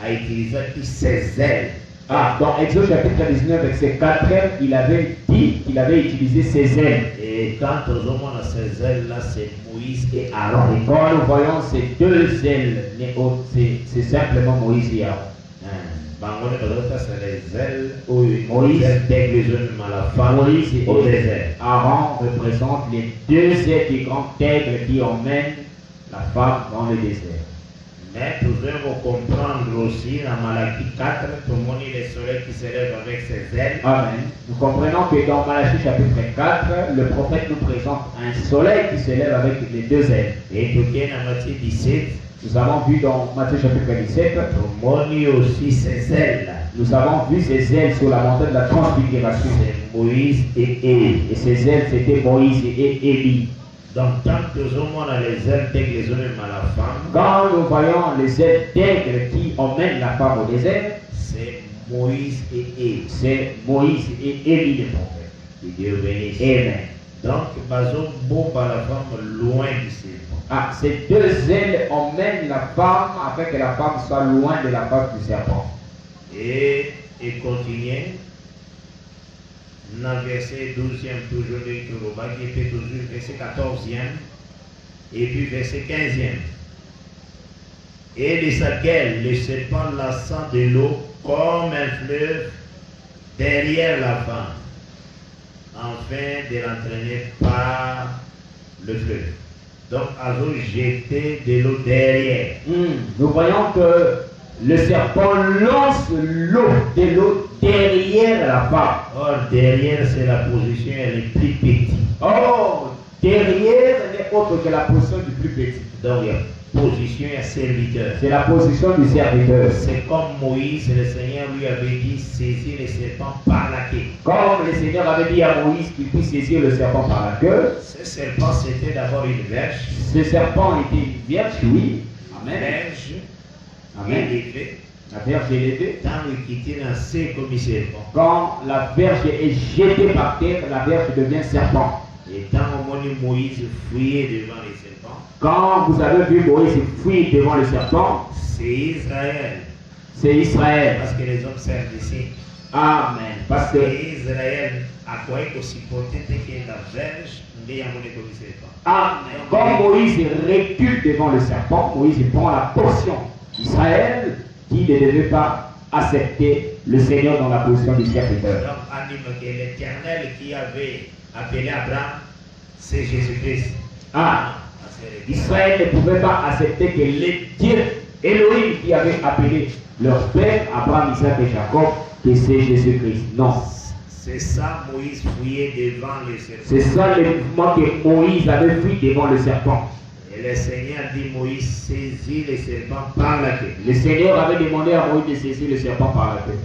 a utilisé ses ailes. Dans Exode chapitre 19, verset 4, il avait dit qu'il avait utilisé ses ailes. Et quand on voit ces ailes-là, c'est Moïse et Aaron. Et quand nous voyons ces 2 ailes, c'est simplement Moïse et Aaron. C'est les ailes où Moïse d'aigle Moïse au et désert. Aaron représentent les 2 ailes du grand aigle qui emmènent la femme dans le désert. Mais nous devons comprendre aussi dans Malachie 4, pour montrer le soleil qui s'élève avec ses ailes. Amen. Nous comprenons que dans Malachie chapitre 4, le prophète nous présente un soleil qui s'élève avec les 2 ailes. Et tout dans Matthieu 17, nous avons vu dans Matthieu chapitre 17, pour montrer aussi ses ailes. Nous avons vu ses ailes sur la montagne de la transfiguration. C'est Moïse et Élie. Et ses ailes, c'était Moïse et Élie. Donc, tant que nous avons les ailes d'aigle à la femme, quand nous voyons les ailes d'aigle qui emmènent la femme au désert, c'est Moïse et Élie. C'est Moïse et Élie les prophètes. Que Dieu bénisse. Amen. Donc, basons beau par la femme loin du serpent. Ces 2 ailes emmènent la femme afin que la femme soit loin de la face du serpent. Et continuer. Dans le verset 12e, toujours de Yoruba, qui était toujours verset 14e, et puis verset 15e. Et de sa gueule, le serpent lassant de l'eau comme un fleuve derrière la femme, afin de l'entraîner par le fleuve. Donc, Azo jeté de l'eau derrière. Nous voyons que le serpent lance de l'eau derrière la femme. Or, derrière, c'est la position, elle est plus petite. Or, derrière n'est autre que la position du plus petit. Donc, il y a position et serviteur. C'est la position du serviteur. C'est comme Moïse, le Seigneur lui avait dit saisir le serpent par la queue. Comme le Seigneur avait dit à Moïse qu'il puisse saisir le serpent par la queue. Ce serpent, c'était d'abord une verge. Ce serpent était une vierge, oui. Amen. Verge. Amen. Élevée. La verge est élevée. Tant qu'il était lancé comme un serpent. Quand la verge est jetée par terre, la verge devient serpent. Et tant au moment où Moïse fouillait devant les serpents, quand vous avez vu Moïse fuir devant le serpent, c'est Israël. C'est Israël. Parce que les hommes servent ici. Amen. Parce que Israël a quoi aussi porté que la verge n'est pas comme serpent. Amen. Quand Moïse recule devant le serpent, Moïse prend la portion d'Israël qui ne devait pas accepter le Seigneur dans la position du serviteur. Donc, anime que l'Éternel qui avait appelé Abraham, c'est Jésus-Christ. Israël ne pouvait pas accepter que le Dieu Elohim qui avait appelé leur père, Abraham, Isaac et Jacob, que c'est Jésus-Christ. Non. C'est ça, Moïse fouillait devant le serpent. C'est ça le mouvement que Moïse avait fui devant le serpent. Et Et le Seigneur dit Moïse saisit le serpent par la queue. Le Seigneur avait demandé à Moïse de saisir le serpent par la queue.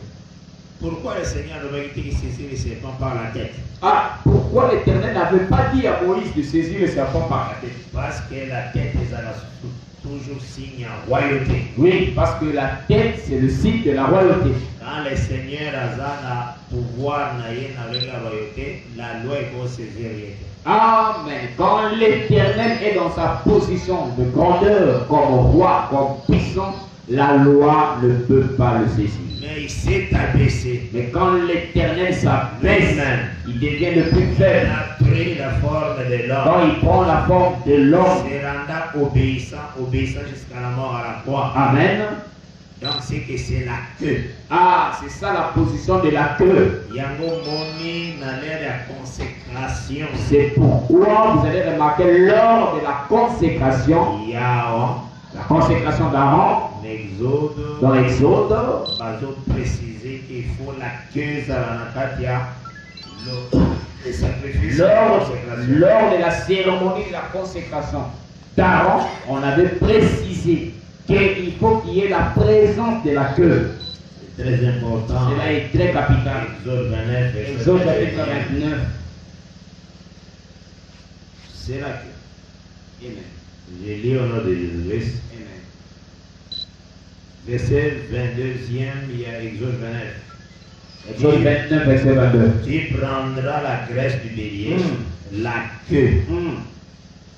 Pourquoi le Seigneur avait dit qu'il saisit le serpent par la tête? Ah, pourquoi l'Éternel n'avait pas dit à Moïse de saisir le serpent par la tête? Parce que la tête est toujours signe à royauté. Oui, parce que la tête, c'est le signe de la royauté. Quand le Seigneur a le pouvoir avec la royauté, la loi est pour saisir rien. Amen. Quand l'Éternel est dans sa position de grandeur, comme roi, comme puissant, la loi ne peut pas le saisir. Mais il s'est abaissé. Mais quand l'Éternel s'abaisse, il devient le plus faible. Il a pris la forme de l'homme. Quand il prend la forme de l'homme, Il se renda obéissant jusqu'à la mort à la croix. amen. Donc c'est que c'est la queue. Ah, c'est ça la position de la queue. Yango moni na l'air de consécration. C'est pourquoi vous allez remarquer lors de la consécration, la consécration d'Aaron, dans l'Exode, bazo préciser qu'il faut la queue à la nakatia le sacrifice. lors de la cérémonie de la consécration d'Aaron, on avait précisé qu'il faut qu'il y ait la présence de la queue. C'est très important. Cela est très capital. Exode 29, Exode chapitre 29. c'est la queue. Amen. Je lis au nom de Jésus. Amen. Verset 22e, il y a Exode 29. Exode 29, verset 22. Tu prendras la graisse du bélier, la queue.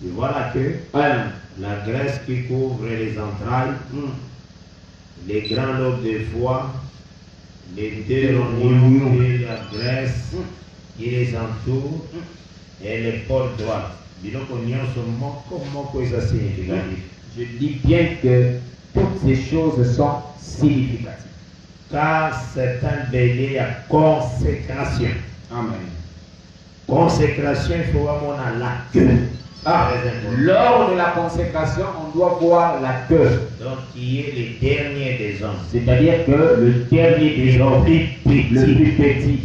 Tu vois la queue? Amen. La graisse qui couvre les entrailles, les grands lobes de foie, les deux rognons de la graisse qui les entourent et les portes droites. Je dis bien que toutes ces choses sont significatives. Car c'est un bélier à consécration. Amen. Consécration, il faut avoir la queue. Ah, lors de la consécration, on doit voir la queue. Donc, qui est le dernier des hommes. C'est-à-dire que le dernier des hommes, le plus petit.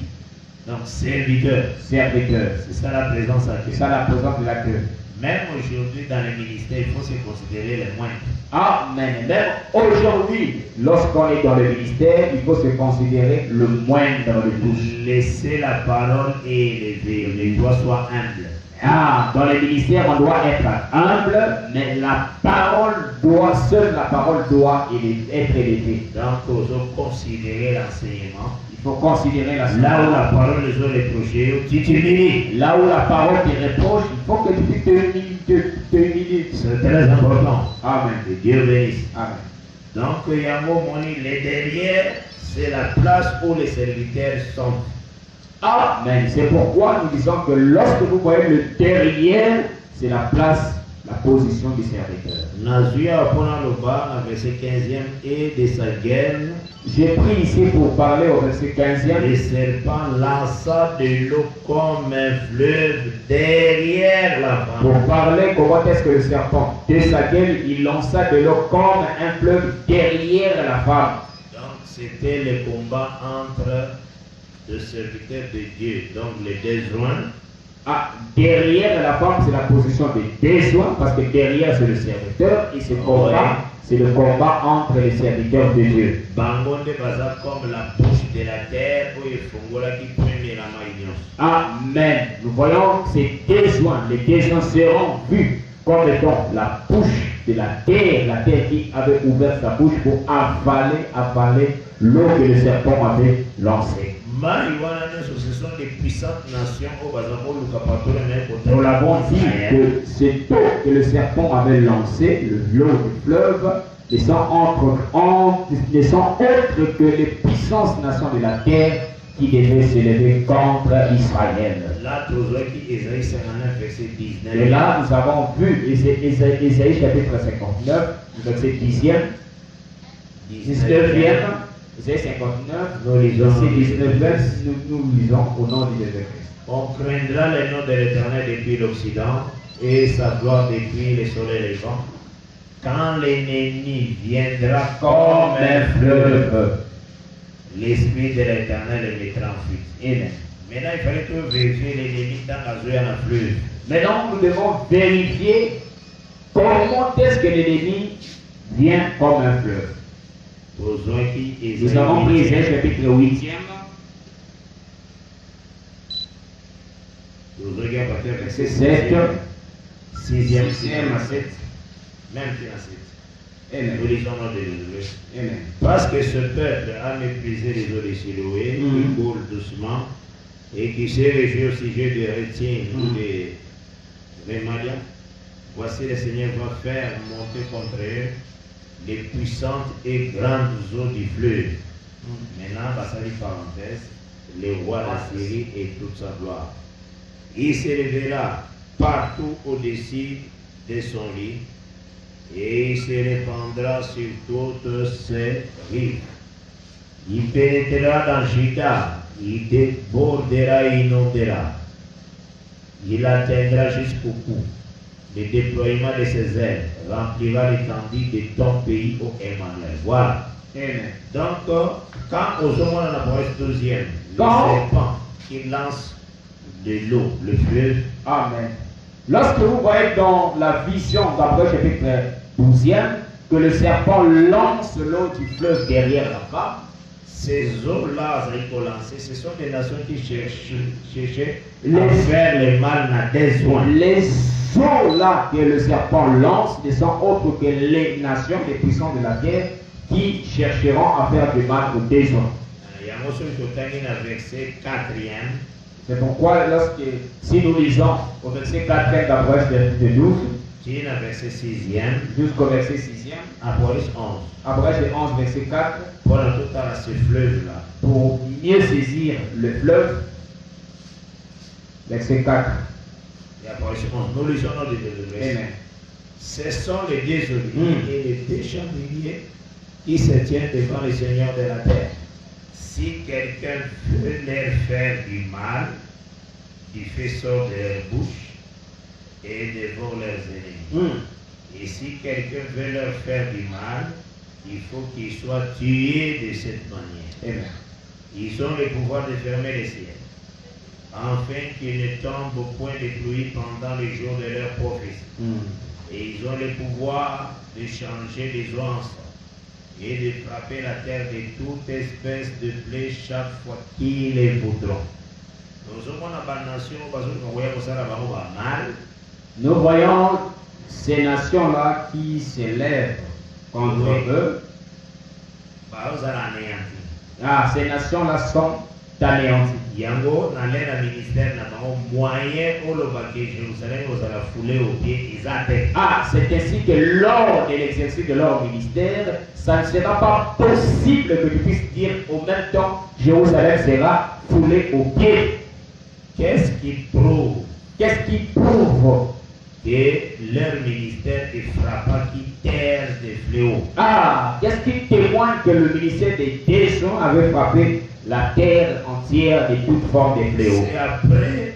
Donc, serviteur. Serviteur. C'est ça la présence à C'est Dieu. ça la présence de la queue. Même aujourd'hui, dans les ministères, il faut se considérer les moindres. Amen. Même aujourd'hui, lorsqu'on est dans le ministère, il faut se considérer le moindre de tous. Laissez la parole élevée. Les doigts soient humbles. Ah, dans le ministère, on doit être humble, mais seule la parole doit être élevée. Donc, il faut considérer l'enseignement. Il faut considérer la Là où la parole les a reprochés, tu t'humilies. Là où la parole te reproche, il faut que tu te humilies. C'est très important. Amen. Que Dieu bénisse. Amen. Donc, il y a un mot, les derrière, c'est la place où les serviteurs sont. Amen. C'est pourquoi nous disons que lorsque vous voyez le derrière, c'est la place, la position du serviteur. Nazua pendant le bas, verset 15e, et de sa gueule, J'ai pris ici pour parler au verset 15e. le serpent lança de l'eau comme un fleuve derrière la femme. Pour parler comment est-ce que le serpent, de sa gueule, il lança de l'eau comme un fleuve derrière la femme. Donc, c'était le combat entre le serviteur de Dieu, donc les deux joints. Ah, derrière la femme, c'est la position de désoin, parce que derrière c'est le serviteur, et ce combat, c'est le combat entre les serviteurs de Dieu. Bangonde baza comme la bouche de la terre où il fongola qui prenne la maïnion. Amen. Nous voyons ces désoins. Les désoins seront vus comme étant la bouche de la terre qui avait ouvert sa bouche pour avaler l'eau que le serpent avait lancée. Ce sont des puissantes nations au Bazamo Lukapatora. Nous l'avons dit que cette eau que le serpent avait lancée, l'eau du fleuve, ne sont autres que les puissances nations de la terre qui devaient s'élever contre Israël. Là, Isaïe 59, verset 19. Et là, nous avons vu Isaïe chapitre 59, verset 10e, 19e, Isaïe 59, nous lisons verset 19, nous lisons au nom de Jésus-Christ. On craindra le nom de l'Éternel depuis l'Occident et sa gloire depuis le soleil levant. Quand l'ennemi viendra comme un fleuve, l'esprit de l'Éternel le mettra en fuite. Amen. Maintenant, il fallait que vérifier l'ennemi dans la fleuve. Maintenant, nous devons vérifier Comment est-ce que l'ennemi vient comme un fleuve? Nous avons pris Ésaïe chapitre 8. Verset 7. 6e à 7. Même si à 7. Amen. Nous lisons dans des Amen. Parce que ce peuple a méprisé les eaux de Siloé, qui coulent doucement, et qui s'est réjoui au sujet de Rétien ou de Rémalia. Voici le Seigneur va faire monter contre eux les puissantes et grandes eaux du fleuve. Maintenant, Bassali parenthèse, le roi d'Assyrie et toute sa gloire. Il s'élèvera partout au-dessus de son lit, et il se répandra sur toutes ses rives. Il pénétrera dans Juda, il débordera et inondera. Il atteindra jusqu'au cou. Le déploiement de ses ailes remplira l'étendue de ton pays, ô Emmanuel. Voilà. Amen. Donc, quand aux hommes on approche 12e, le serpent qui lance de l'eau, le fleuve. Amen. Lorsque vous voyez dans la vision d'Abraham chapitre 12e que le serpent lance l'eau du fleuve derrière la femme, ces eaux-là, ce sont des nations qui cherchaient à faire le mal à des oins. Les eaux-là que le serpent lance ne sont autres que les nations, les puissants de la terre, qui chercheront à faire du mal aux des oins. Il y a un qui termine avec verset 4e. C'est pourquoi si nous lisons au verset 4e d'Abraham chapitre 12, qui est dans verset 6e, jusqu'au verset 6e, Abraham 11. Abraham 11, verset 4, Pendant tout à ce fleuve-là, pour mieux saisir le fleuve, verset 4. et Abraham 11, nous lisons dans les versets. Amen. Ce sont les deux oliviers et les deux chandeliers qui se tiennent devant le Seigneur de la terre. Si quelqu'un veut leur faire du mal, du feu sort de leur bouche et dévore leurs ennemis. Et si quelqu'un veut leur faire du mal, il faut qu'ils soient tués de cette manière. Amen. Ils ont le pouvoir de fermer les ciels, afin qu'ils ne tombent au point de pluie pendant les jours de leur prophétie. Et ils ont le pouvoir de changer les eaux en sang et de frapper la terre de toute espèce de plaie chaque fois qu'ils les voudront. Nous voyons ces nations-là qui s'élèvent contre eux. Ah, ces nations-là sont anéanties. Yango na l'air ministère na moyen pour le baquet Jérusalem aux la foulée au pied Isaac. Ah, c'est ainsi que lors de l'exercice de leur ministère, ça ne sera pas possible que tu puisses dire au même temps Jérusalem sera foulée au pied. Qu'est-ce qui prouve que leur ministère est frappant qui terre des fléaux? Ah, qu'est-ce qui témoigne que le ministère des déchants avait frappé la terre entière de toute forme de fléaux? C'est après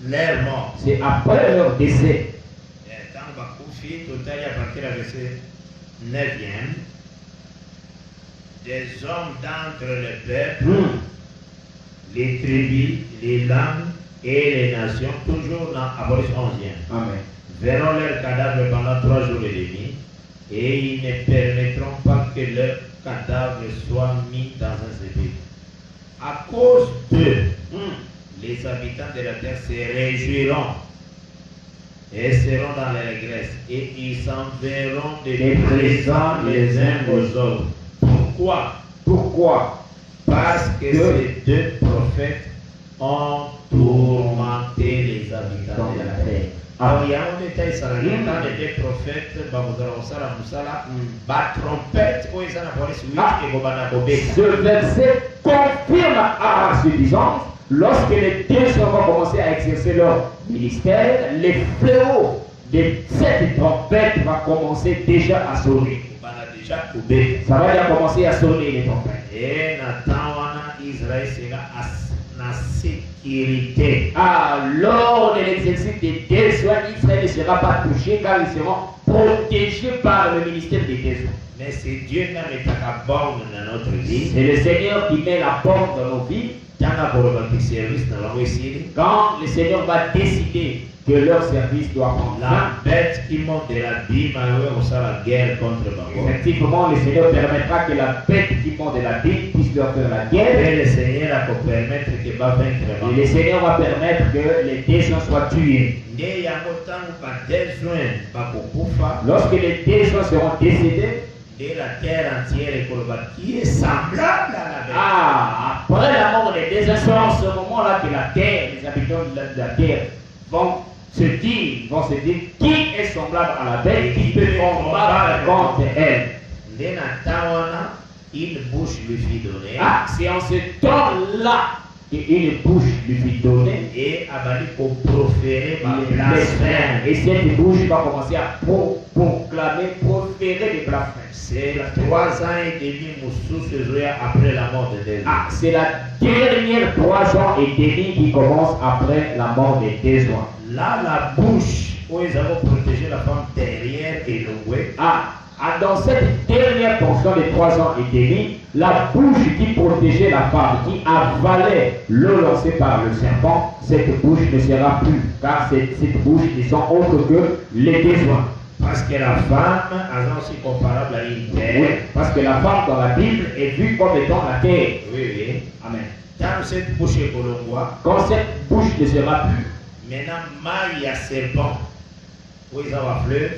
leur mort. C'est après leur décès. Dans Bakoufi, total à partir du verset 9e, des hommes d'entre le peuple, les tribus, les langues et les nations, toujours dans Apocalypse 11e. Amen. Verront leurs cadavres pendant 3 jours et demi, et ils ne permettront pas que leurs cadavres soient mis dans un sépulcre. À cause d'eux, les habitants de la terre se réjouiront et seront dans l'allégresse, et ils s'enverront des présents les uns aux autres. Pourquoi? Parce que ces deux prophètes ont tourmenté les habitants de la terre. Alors, il y a un détail, ça quand les deux prophètes, trompette, ce verset confirme à suffisance, lorsque les deux vont commencer à exercer leur ministère, les fléaux de cette trompette va commencer déjà à sonner. Ça va déjà commencer à sonner les trompettes. Et Israël sera en sécurité. Alors, de l'exercice des deux soins, Israël ne sera pas touché car ils seront protégés par le ministère des deux soins. Mais c'est Dieu qui met la borne dans notre vie. C'est le Seigneur qui met la borne dans nos vies. Quand le Seigneur va décider que leur service doit prendre fin. La bête qui monte de la Bible, on sera la guerre contre Babylone. Effectivement, le Seigneur permettra que la bête qui monte de la Bible puisse leur faire la guerre. Et le Seigneur va permettre que va vaincre Et Babylone. le Seigneur va permettre que les désirs soient tués. Lorsque les désirs seront décédés, de la terre entière qui est semblable à la bête. Après la mort des désirs, c'est en ce moment-là que la terre, les habitants de la terre vont se dire qui est semblable à la bête, qui peut combattre contre elle. Une bouche lui fit donner. C'est en ce temps-là qu'une bouche lui fut donnée. Et Abali pour proférer Les blasphèmes. Et cette bouche va commencer à proclamer, proférer des blasphèmes. C'est 3 ans et demi après la mort de Désir. C'est la dernière 3 ans et demi qui commence après la mort de Désir. Là, la bouche où ils avaient protégé la femme derrière et loué. Dans cette dernière portion de 3 ans et demi, la bouche qui protégeait la femme, qui avalait l'eau lancée par le serpent, cette bouche ne sera plus, car cette bouche ne sont autres que les besoins. Parce que la femme est aussi comparable à une terre. Oui, parce que la femme dans la Bible est vue comme étant la terre. Oui. Amen. Quand cette bouche est colombois, quand cette bouche ne sera plus, maintenant, il y a serpent, où ils ont un fleuve,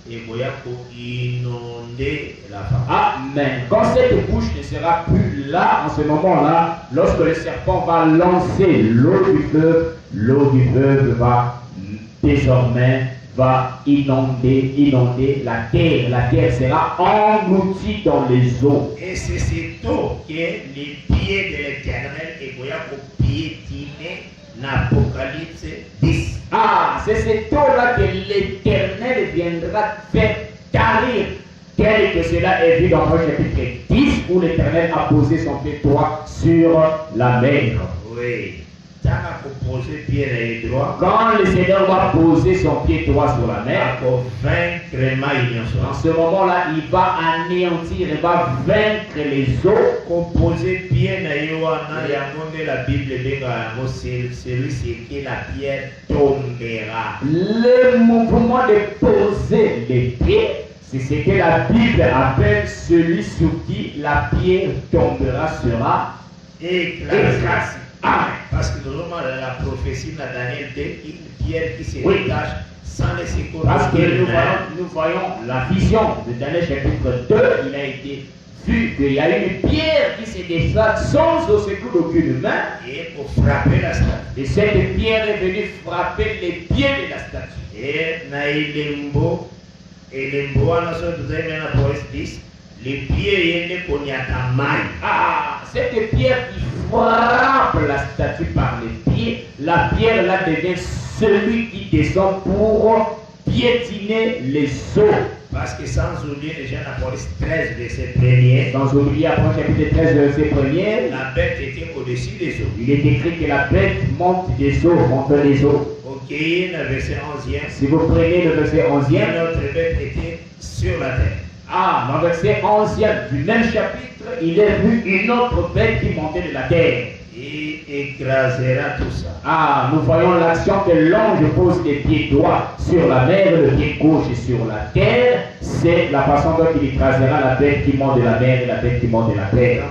et il y a inonder la femme. Amen. Quand cette bouche ne sera plus là, en ce moment-là, lorsque le serpent va lancer l'eau du fleuve va désormais inonder la terre. La terre sera engloutie dans les eaux. Et c'est cette eau que les pieds de l'Éternel et pour piétiner l'Apocalypse 10. C'est cette eau-là que l'Éternel viendra faire tarir. Tel que cela est vu dans le chapitre 10, où l'Éternel a posé son pied droit sur la mer. Oui. Quand le Seigneur va poser son pied droit sur la mer, en ce moment-là, il va anéantir, il va vaincre les eaux. Composer pied la Bible celui c'est que la pierre tombera. Le mouvement de poser les pieds, c'est ce que la Bible appelle celui sur qui la pierre tombera sera écrasée. Parce que normalement la prophétie de Daniel dit une pierre qui se détache sans laisser courir. Parce que nous voyons la vision de Daniel chapitre 2, il a été vu qu'il y a une pierre qui se détache sans au secours d'aucune main. Et pour frapper la statue. Et cette pierre est venue frapper les pieds de la statue. Et Naïlembo, et Lembo, les pieds et les cette pierre qui frappe la statue par les pieds, la pierre là devient celui qui descend pour piétiner les eaux. Parce que sans oublier déjà l'Apocalypse 13 verset 1er. Sans oublier après chapitre 13 verset 1er. La bête était au-dessus des eaux. Il est écrit que la bête monte des eaux, monte des eaux. Ok, le verset 11e. Si vous prenez le verset 11e. Notre bête était sur la terre. Dans le verset 11e du même chapitre, il est vu une autre bête qui montait de la terre. Et écrasera tout ça. Nous voyons l'action que l'ange pose les pieds droits sur la mer, le pied gauche sur la terre. C'est la façon dont il écrasera la bête qui monte de la mer et la bête qui monte de la terre.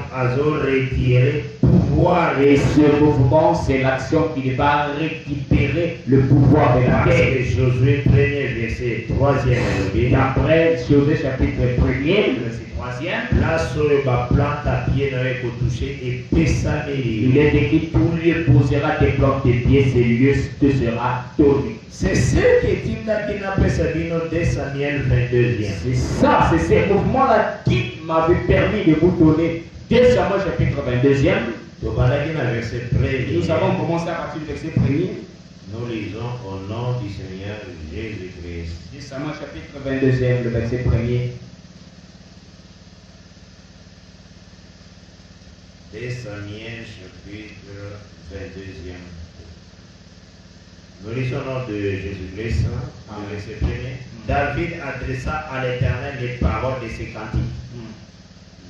Et ce mouvement, c'est l'action qui va récupérer le pouvoir de la terre. Josué 1er verset 3e. D'après Josué chapitre 1er, verset 3e. Là, sur le plante à pied n'avait qu'au toucher et pesa. Il est écrit, tout lieu posera tes plantes de pied, ce lieu te sera donné. C'est ce que Timna Pesabino de Samuel 22e. C'est ça, c'est ces mouvements-là qui m'avaient permis de vous donner 2 Samuel chapitre 22e. Nous avons commencé à partir du verset 1er. Nous lisons au nom du Seigneur Jésus-Christ. 2 Samuel chapitre 22e, le verset 1er. 2 Samuel chapitre 22e. Nous lisons au nom de Jésus-Christ, le verset 1er. David adressa à l'Éternel les paroles de ses cantiques.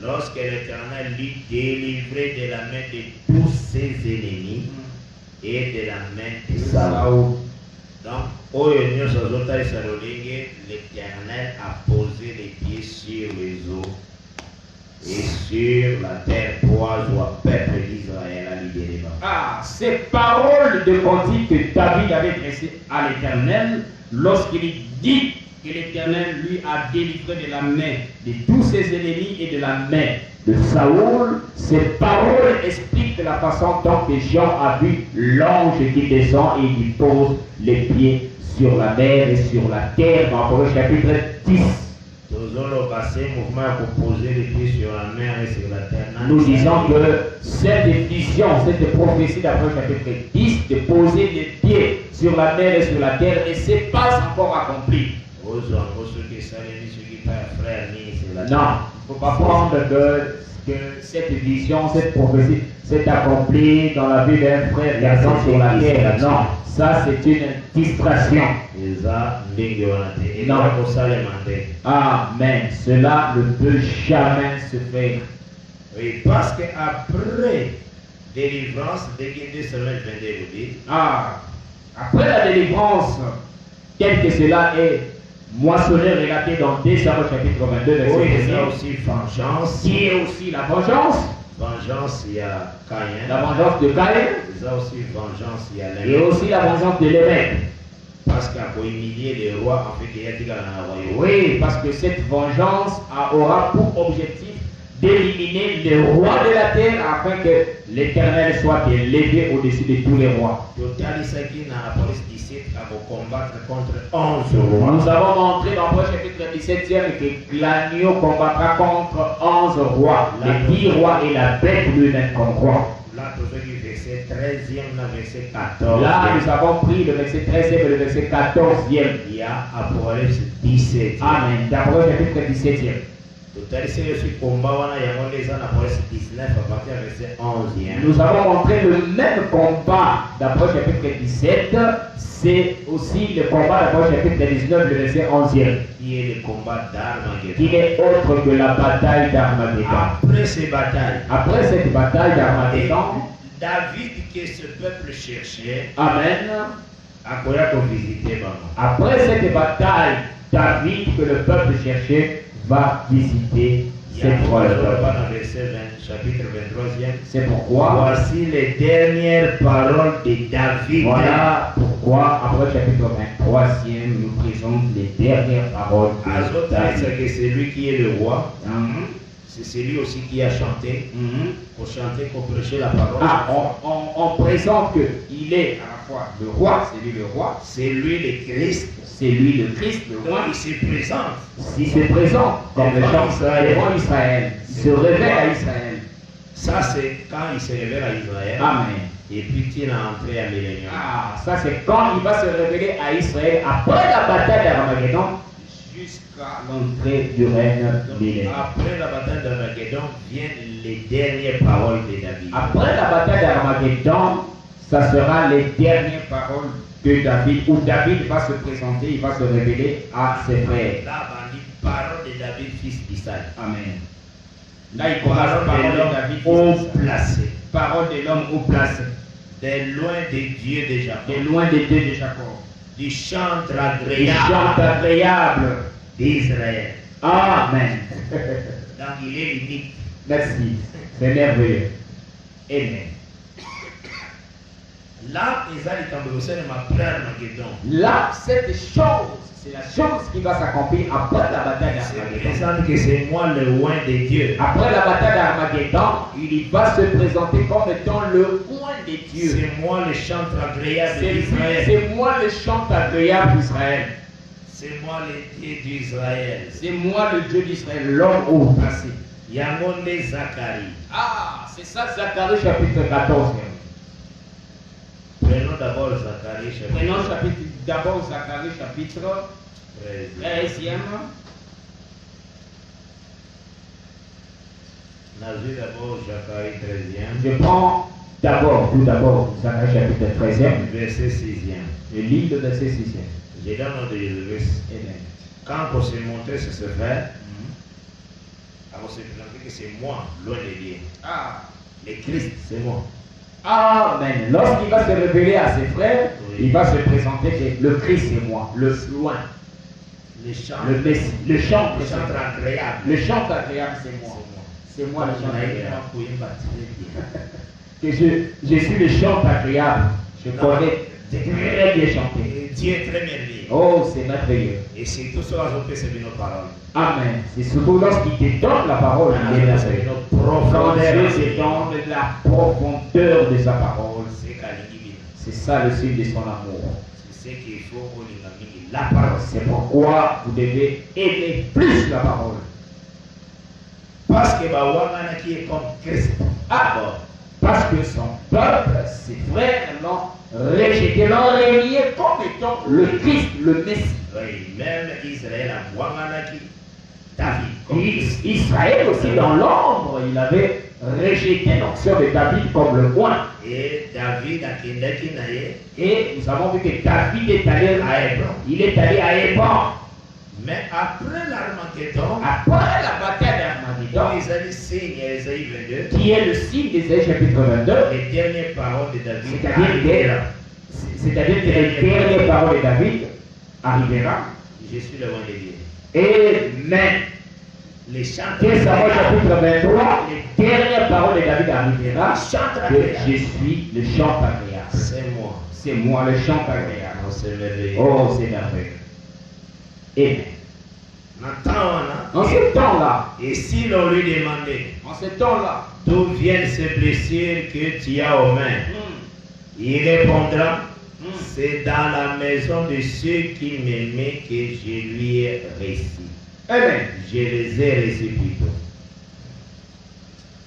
Lorsque l'Éternel l'eut délivré de la main de tous ses ennemis et de la main de Saül. L'Éternel a posé les pieds sur les eaux et sur la terre proie au peuple d'Israël a libéré. Ah, ces paroles de conduite que David avait dressées à l'Éternel lorsqu'il dit que l'Éternel lui a délivré de la main de tous ses ennemis et de la main de Saoul, ces paroles expliquent la façon dont Jean a vu l'ange qui descend et qui pose les pieds sur la mer et sur la terre dans Apocalypse chapitre 10. Nous disons que cette vision, cette prophétie d'Apocalypse chapitre 10 de poser les pieds sur la mer et sur la terre ne s'est pas encore accomplie. Non, il ne faut pas prendre que cette vision, cette prophétie s'est accomplie dans la vie d'un frère regardant sur la terre. Non, ça c'est une distraction. Non. Amen. Cela ne peut jamais se faire. Oui, parce qu'après délivrance, dès qu'il est semaines 22, après la délivrance, tel que cela est moissonné, relaté dans 2 Samuel chapitre 22, verset 1. Il y a aussi vengeance. Qui est aussi la vengeance. Vengeance, il y a Caïn. La vengeance de Caïn. Il y a aussi vengeance, il y a Lémec. Et aussi la vengeance de Lémec. Parce qu'il faut humilier les rois, en fait, il y a des gars dans le royaume. Oui, parce que cette vengeance aura pour objectif d'éliminer les rois de la terre afin que l'Éternel soit élevé au-dessus de tous les rois. Nous avons montré dans le chapitre 17e que l'agneau combattra contre 11 rois, les 10 rois et la bête lui-même comme roi. Là, verset 13e, verset 14e. Là, nous avons pris le verset 13e et le verset 14e. Il y a Apocalypse 17. Amen. D'abord, chapitre 17e. Nous avons montré le même combat d'Apocalypse chapitre 17. C'est aussi le combat d'Apocalypse chapitre 19, le verset 11e. Qui est le combat d'Armageddon. Qui n'est autre que la bataille d'Armageddon. Après cette bataille d'Armageddon, David, que ce peuple cherchait, Amen. Après cette bataille, David, que le peuple cherchait, va visiter cette fois. Chapitre 23e. C'est pourquoi voici les dernières paroles de David. Voilà pourquoi, après le chapitre 23e, nous présente les dernières paroles de David. C'est que c'est lui qui est le roi. C'est celui aussi qui a chanté. Pour chanter, pour prêcher la parole. On présente qu'il est à la fois le roi, c'est lui le roi. C'est lui le Christ. C'est lui le Christ, le roi. Il se présente. Il se présente comme le chant devant Israël. Il se révèle à Israël. Ça, c'est quand il se révèle à Israël. Amen. Et puis il a entré à Millénium. Ça c'est quand il va se révéler à Israël après la bataille d'Armageddon jusqu'à l'entrée du règne millénaire. Après la bataille d'Armageddon viennent les dernières paroles de David. Après la bataille d'Armageddon, ça sera les dernières paroles de David, où David va se présenter, il va se révéler à ses frères. Là, on dit parole de David, fils d'Israël. Amen. Là, il commence parole de David, haut placé. Parole de l'homme haut placé. Des loin des dieux de Jacob. Des loin des dieux de Jacob. Du chantre agréable. Du chantre agréable d'Israël. Amen. Donc il est unique. Merci. C'est merveilleux. Amen. Là, là, cette chose, c'est la chose qui va s'accomplir après la bataille d'Armageddon. Que c'est moi le roi des dieux. Après la bataille d'Armageddon, il va se présenter comme étant le roi des dieux. C'est moi le chantre agréable d'Israël. C'est moi le chantre agréable d'Israël. C'est moi le Dieu d'Israël. C'est moi le Dieu d'Israël, l'homme haut placé. Yamonde Zacharie. C'est ça Zacharie chapitre 14. Prenons d'abord Zacharie chapitre. D'abord Zacharie chapitre 13e. Nazir d'abord Zacharie 13e. Je prends tout d'abord Zacharie chapitre 13e. Verset 6e. Je lis le verset 6e. J'ai dans le nom de Jésus. Quand on se montrait sur ce fait, on se présentait que c'est moi, loin de Dieu. Le Christ, c'est moi. Amen. Lorsqu'il va se révéler à ses frères, Oui. il va se présenter que le Christ c'est moi, le loin, Le chant, le Messie, le chantre, le chantre agréable. le chantre agréable c'est moi. C'est moi le chantre agréable. Que je suis le chantre agréable. Je connais très bien chanter. Dieu est très merveilleux. Oh, c'est merveilleux. Et c'est tout cela qu'on peut servir nos paroles. Amen. C'est surtout lorsqu'il te donne la parole, il est merveilleux. Quand Dieu te donne la profondeur de sa parole, c'est ça le signe de son amour. C'est ce qu'il faut pour la parole. C'est pourquoi vous devez aimer plus la parole. Parce que Bawangana qui est comme Christ. Ah, parce que son peuple, ses frères l'ont rejeté, l'ont renié comme étant le Christ, le Messie. Oui, même Israël a Wangana qui David. Comme Christ. Israël aussi dans l'ombre, il avait rejeté l'onction de David comme le roi. Et David a Kendaki Naye. Et nous avons vu que David est allé à Hébron. Il est allé à Hébron. Mais après l'Armageddon, Après la bataille d'Armageddon, dans Isaïe 5 et Isaïe 22, qui est le signe d'Ésaïe chapitre 22, les dernières paroles de David c'est-à-dire que les dernières paroles de David arrivera. Je suis le roi de Dieu. Amen. Les chants Samuel chapitre 23, les dernières paroles de David arrivera. Que je suis le chant agréable. C'est moi. C'est moi le chant agréable. Oh, c'est merveilleux. Oh, c'est merveilleux. Amen. En ce temps-là, Et si l'on lui demandait en ce temps-là, d'où viennent ces blessures que tu as aux mains, il répondra, c'est dans la maison de ceux qui m'aimaient que je lui ai réussi. Amen. Je les ai réussi plutôt.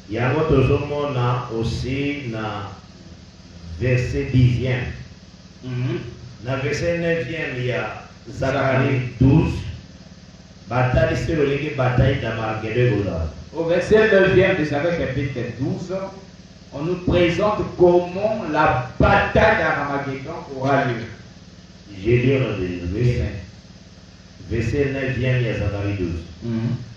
Yango tozomona aussi na verset 10e. Na verset 9e, il y a Zacharie 12. Bataille sur le ligue bataille d'Armageddon. Au verset 9e de Zacharie chapitre 12, on nous présente comment la bataille d'Armageddon aura lieu. J'ai lu le verset 9e, il y a Zacharie 12.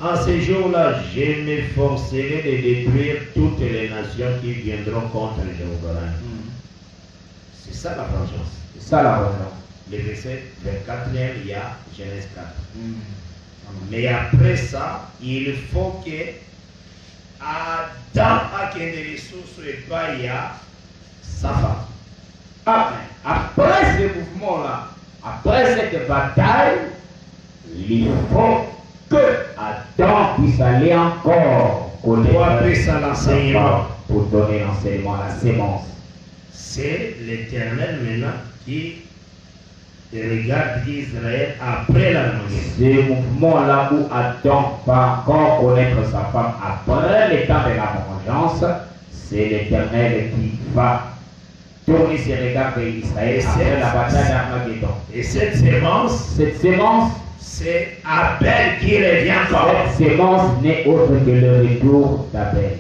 En ce jour-là, je m'efforcerai de détruire toutes les nations qui viendront contre Jérusalem. C'est ça la vengeance. C'est ça la vengeance. Le verset 24e, il y a Genèse 4. Mais après ça, il faut que Adam a des ressources et pas il y a sa femme. Amen. Après ce mouvement-là, après cette bataille, il faut que Adam puisse aller encore Pour appeler ça l'enseignement. Pour donner l'enseignement à la sémence. C'est l'Éternel maintenant qui regarde Israël après la Armageddon. Ce mouvement-là où Adam va encore connaître sa femme après le temps de la vengeance, c'est l'Éternel qui va tourner ses regards vers Israël après la bataille d'Armageddon. Et cette sémence, c'est Abel qui revient encore. Cette sémence n'est autre que le retour d'Abel.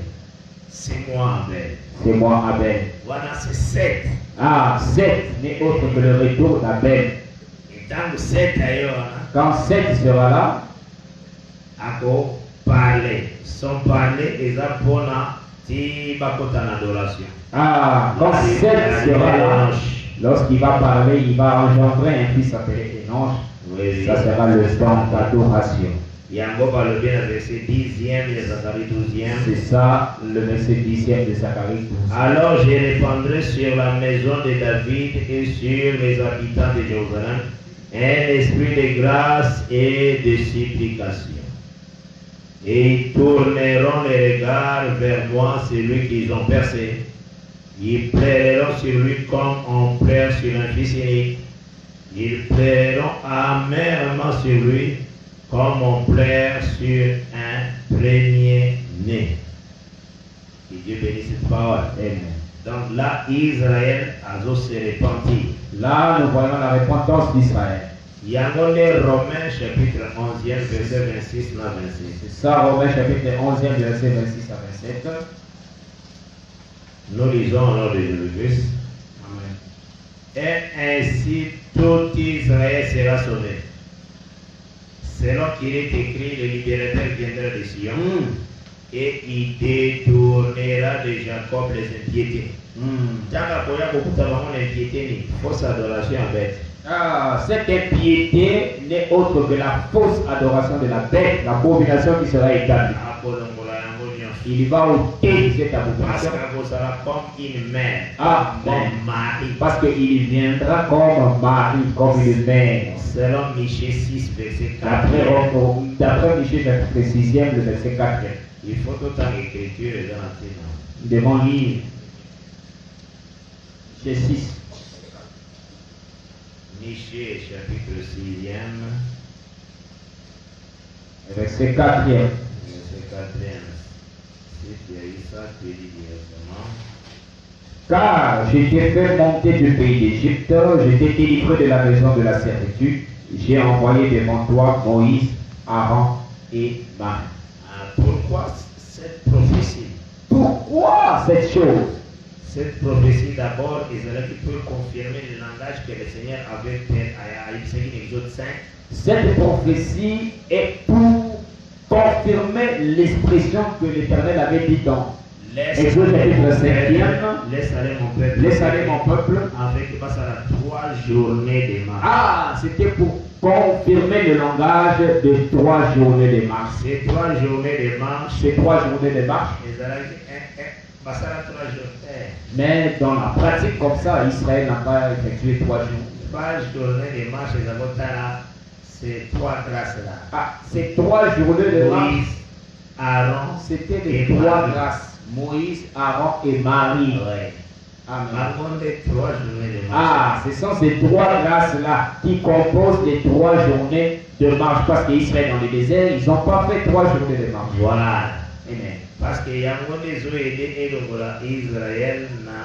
C'est moi Abel. C'est moi Abel. Voilà, c'est 7. Ah, 7 n'est autre que le retour d'Abel. Et dans 7 ailleurs, quand 7 sera là, à parler. Son parler est pour la adoration. Ah, quand 7 sera là, lorsqu'il va parler, il va engendrer un fils appelé Enoch. Oui, ça sera le temps d'adoration. Yango va le bien verset 10e et Zacharie 12e. C'est ça, le verset 10e de Zacharie 12. Alors je répandrai sur la maison de David et sur les habitants de Jérusalem un esprit de grâce et de supplication. Et ils tourneront les regards vers moi, celui qu'ils ont percé. Ils pleureront sur lui comme on pleure sur un fils unique. Ils pleureront amèrement sur lui comme on pleure sur un premier-né. Que Dieu bénisse cette parole. Amen. Donc là, Israël a se repenti. Là, nous voyons la repentance d'Israël. Il y a un Romains chapitre 11e, verset 26 à 26. C'est ça, Romains chapitre 11e, verset 26 à 27. Nous lisons au nom de Jésus-Christ. Amen. Et ainsi tout Israël sera sauvé. Selon qu'il est écrit, le libérateur viendra de Sion et il détournera de Jacob les impiétés. Fausse adoration en bête. Ah, cette impiété n'est autre que la fausse adoration de la bête, l'abomination qui sera établie. Il va ôter cette abomination. Comme une mère, Amen. comme mari. Parce qu'il viendra comme mari, comme une mère. Selon Michée 6, verset 4. D'après Michée chapitre 6e, le verset 4. Il faut autant d'écriture dans la tête. Nous devons lire Michée 6. Michée chapitre 6e, verset 4. verset 4. Si tu as eu ça, tu dis directement. Car j'ai été fait monter du pays d'Égypte, j'ai été délivré de la maison de la servitude, j'ai envoyé devant toi Moïse, Aaron et Marie. Pourquoi cette prophétie? Pourquoi cette chose? Cette prophétie d'abord, Israël peut confirmer le langage que le Seigneur avait fait à Exode 5. Cette prophétie est pour confirmer l'expression que l'Éternel avait dit dans Exode chapitre 5e. Laisse aller mon peuple. Laisse aller mon peuple. Avec passe à la 3 journées de marche. Ah, c'était pour confirmer le langage de 3 journées de marche. Ces 3 journées de marche. Ces 3 journées de marche. Passe à la 3 journées. Mais dans la pratique comme ça, Israël n'a pas effectué 3 jours. 3 journées de marche, c'est 3 grâces-là. Ah, ces 3 journées de marche, Moïse, Aaron, c'était les 3 grâces. Moïse, Aaron et Marie. Ouais. Amen. Avant des 3 journées de marche. Ah, ce sont ces 3 grâces-là qui composent les 3 journées de marche. Parce qu'Israël dans le désert, ils n'ont pas fait 3 journées de marche. Voilà. Amen. Parce qu'il y a des eaux et Israël na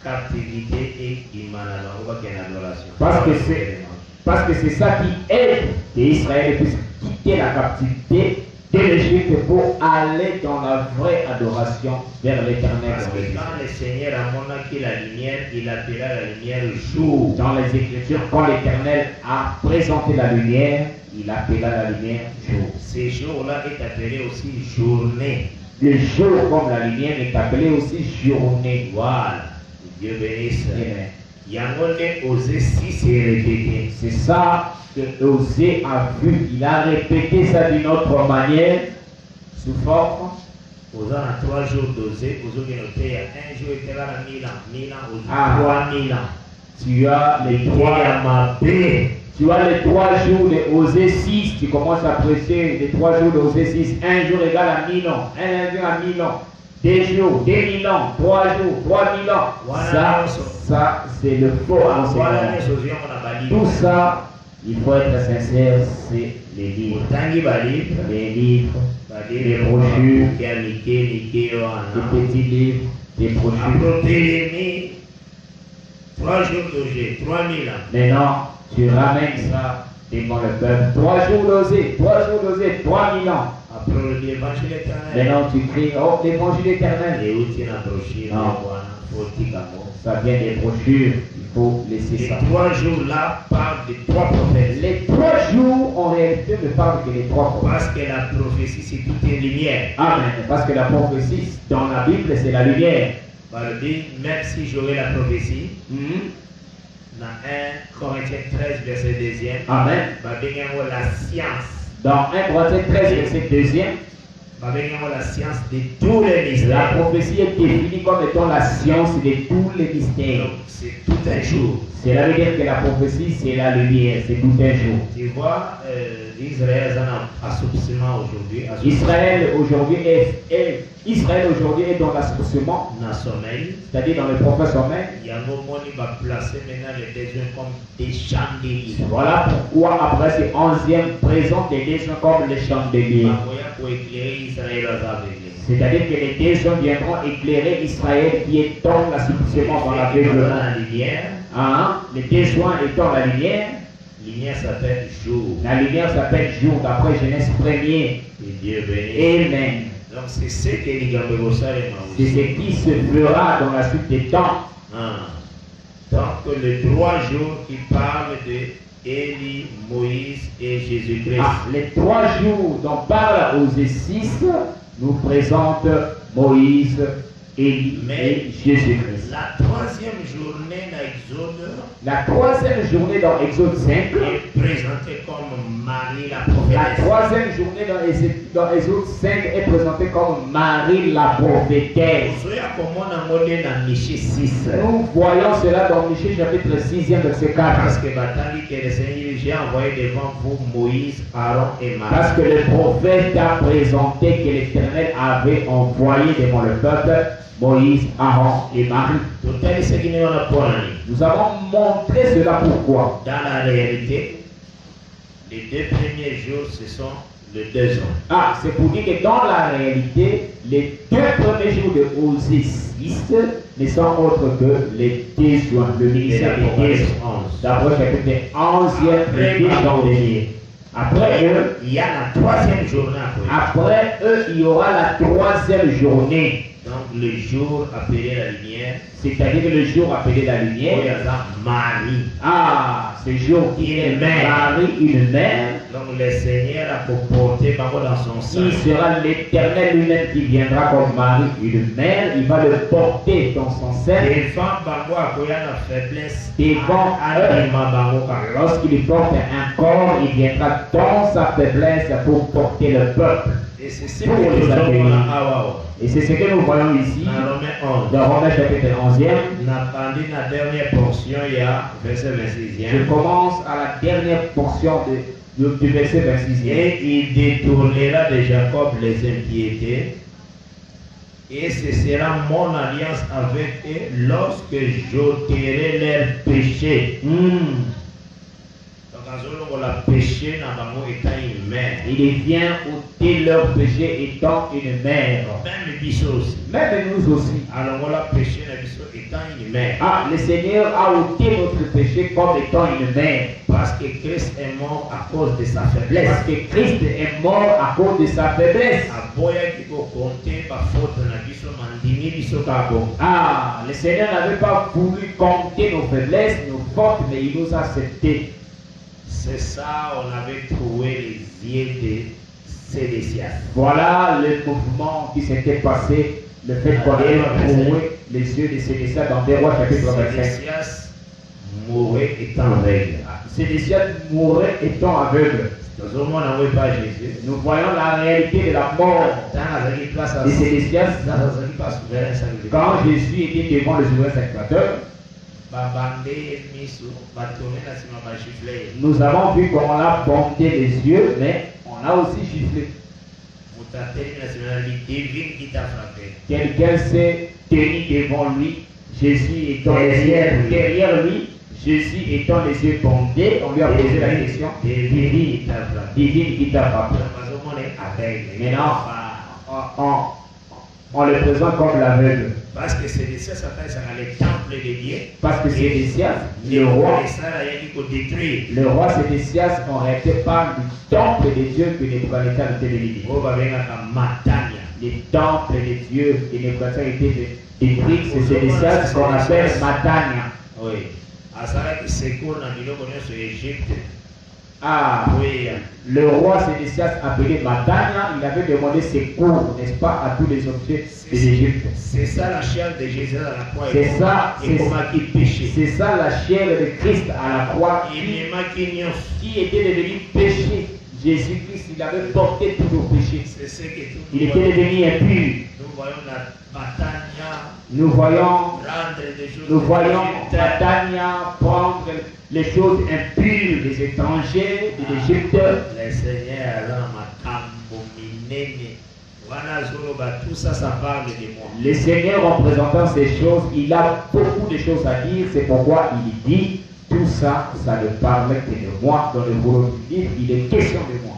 captivité et adoration. Parce que c'est ça qui aide qu'Israël puisse quitter la captivité de l'Égypte pour aller dans la vraie adoration vers l'Éternel. Parce que quand le Seigneur a montré la lumière, il appela la lumière jour. Dans les Écritures, quand l'Éternel a présenté la lumière, il appela la lumière jour. Ces jours-là est appelé aussi journée. Le jour comme la lumière est appelé aussi journée. Voilà. Dieu bénisse. Amen. Yangone Osée 6 est répété. C'est ça que Osée a vu. Il a répété ça d'une autre manière, sous forme. Osée a 3 jours d'Osée. Osée a noté un jour était là à 1000 ans. 1000 ans, Osée. Ah. 3000 ans. Tu as les 3 Tu as les 3 jours de Osée 6. Tu commences à prêcher les 3 jours d'Osée 6. Un jour égale à 1000 ans. Un jour à 1000 ans. 2 jours, 2000 ans, 3 jours, 3000 ans. Ça c'est le faux enseignement. Tout ça, il faut être sincère, c'est les livres. Les livres, les brochures, les petits livres, les brochures. 3 jours d'Osée, 3000 ans. Maintenant, tu ramènes ça devant le peuple. 3 jours d'Osée, 3 jours d'Osée, 3000 ans. Après l'évangile éternel. Maintenant, tu cries, oh, l'évangile éternel. Et où tu as brochure, ça vient des brochures, il faut laisser ça. Les 3 jours-là parlent des 3 prophètes. Les 3 jours, en réalité, ne parlent que des 3 prophètes. Parce que la prophétie, c'est toute une lumière. Amen. Parce que la prophétie, dans la Bible, c'est la lumière. Même si j'aurais la prophétie, dans 1 Corinthiens 13, verset 2e, Amen. la science. Dans 1 Corinthiens 13, verset 2e, la science de tous les mystères. La prophétie est définie comme étant la science de tous les mystères. C'est tout un jour. Cela veut dire que la prophétie, c'est la lumière, c'est tout un jour. Tu vois, Israël est un assoupissement aujourd'hui. Israël aujourd'hui est dans l'assouplissement, c'est-à-dire dans le profond sommeil. Il va placer maintenant les désirs comme des chandeliers. Voilà pourquoi après ces 11e présente les désirs comme les chandeliers. Pour éclairer Israël c'est-à-dire que les désirs viendront éclairer Israël qui est dans l'assouplissement dans la lumière. Les désirs étant la lumière. La lumière s'appelle jour. La lumière s'appelle jour, d'après Genèse 1er. Et Dieu bénisse. Amen. Donc c'est ce que les Gambégossales c'est ce qui se fera dans la suite des temps. Donc les 3 jours qui parlent de Élie, Moïse et Jésus-Christ. Les 3 jours dont parle Osée 6 nous présentent Moïse, Élie et Jésus-Christ. La troisième journée d'Exode La troisième journée dans Exode 5, est présentée comme Marie la la prophétesse. troisième journée dans Exode 5 est présentée comme Marie la prophétesse. Nous voyons cela dans Michée chapitre 6e verset 4. Parce que le Seigneur, j'ai envoyé devant vous Moïse, Aaron et Marie. Parce que le prophète a présenté que l'Éternel avait envoyé devant le peuple Moïse, Aaron et Marie. Nous avons montré cela pourquoi. Dans la réalité, les 2 premiers jours, ce sont les 2 ans. Ah, c'est pour dire que dans la réalité, les 2 premiers jours de Osée 6 ne sont autres que les 10 juin, le ministère des 10 d'après chapitre 11e dans les Après eux, il y a la 3e journée après eux, il y aura la 3e journée. Donc le jour appelé la lumière, C'est-à-dire le jour appelé la lumière. Marie. Ah, ce jour qui est Marie, une mère. Donc le Seigneur a comporté dans son sein. Il sera l'Éternel lui-même qui viendra comme Marie, une mère. Il va le porter dans son sein. Devant eux, lorsqu'il porte un corps, il viendra dans sa faiblesse pour porter le peuple. Et c'est ce que nous avons là. Et c'est ce que nous voyons ici dans Romains chapitre 11e. La dernière portion, il y a verset 26e. Je commence à la dernière portion du verset 26e. Et il détournera de Jacob les impiétés, et ce sera mon alliance avec eux lorsque j'ôterai leurs péchés. Donc, la péché n'a pas étant une mère. Il vient ôter leur péché étant une mère. Même aussi. Même nous aussi. Alors, la péché n'a étant une mère. Ah, le Seigneur a ôté notre péché comme étant une mère. Parce que Christ est mort à cause de sa faiblesse. Parce que Christ est mort à cause de sa faiblesse. Ah, le Seigneur n'avait pas voulu compter nos faiblesses, nos fautes, mais il nous a acceptés. C'est ça, on avait trouvé les yeux de Sédécias. Voilà le mouvement qui s'était passé, le fait qu'on ait trouvé les yeux de Sédécias dans 2 Rois chapitre 25. Sédécias mourait étant aveugle. Sédécias mourait étant aveugle. Nous voyons la réalité de la mort de Sédécias. Quand Jésus était devant le souverain sacrificateur, nous avons vu qu'on a bandé les yeux, mais on a aussi giflé. Quelqu'un s'est tenu devant lui, Jésus étant les yeux derrière lui, Jésus étant les yeux bandés, on lui a posé la question divine qui t'a frappé. Maintenant, on le présente comme l'aveugle. Parce que Sédécias le temple de Dieu. Parce que Sédécias, le roi Sédécias aurait été par du temple de Dieu que Nebuchadnezzar était détruit. Le temple de Dieu que Nebuchadnezzar était détruit, c'est Sédécias qu'on appelle Matania. Oui. Ah, oui. Le roi Sédécias appelé Matania, il avait demandé secours, n'est-ce pas, à tous les objets de l'Égypte. C'est ça la chair de Jésus à la croix. C'est ça, c'est ça la chair de Christ à la croix qui était devenu péché. Jésus-Christ, il avait porté tous nos péchés. Il était devenu impur. Nous voyons Matania prendre les choses impures des étrangers de l'Égypte. Le Seigneur tout ça, ça parle de moi. Le Seigneur, en présentant ces choses, il a beaucoup de choses à dire. C'est pourquoi il dit tout ça, ça ne parle que de moi. Dans le volume du livre, il est question de moi.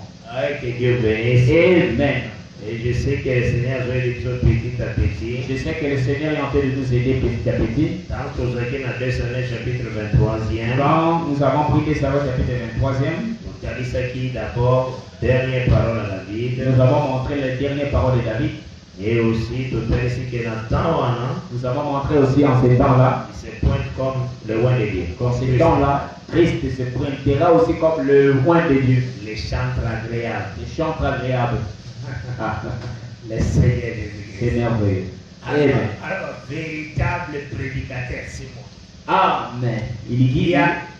Que Dieu bénisse. Amen. Et je sais que le Seigneur va aider petit à petit. Je sais que le Seigneur est en train de nous aider petit à petit. Tant que vous avez dans 2 Samuel chapitre 23e. Quand nous avons pris 2 Samuel chapitre 23e. Vous avez ça qui d'abord, dernière parole à David. Nous avons montré les dernières paroles de David. Et aussi, tout ce qui est dans le temps, nous avons montré aussi en ces temps-là. Il se pointe comme le roi de Dieu. En ces temps-là, Christ se pointera aussi comme le roi de Dieu. Les chantres agréables. Les chantres agréables. Le Seigneur Jésus. C'est merveilleux. Amen. Alors, véritable prédicateur, c'est moi. Amen. Il dit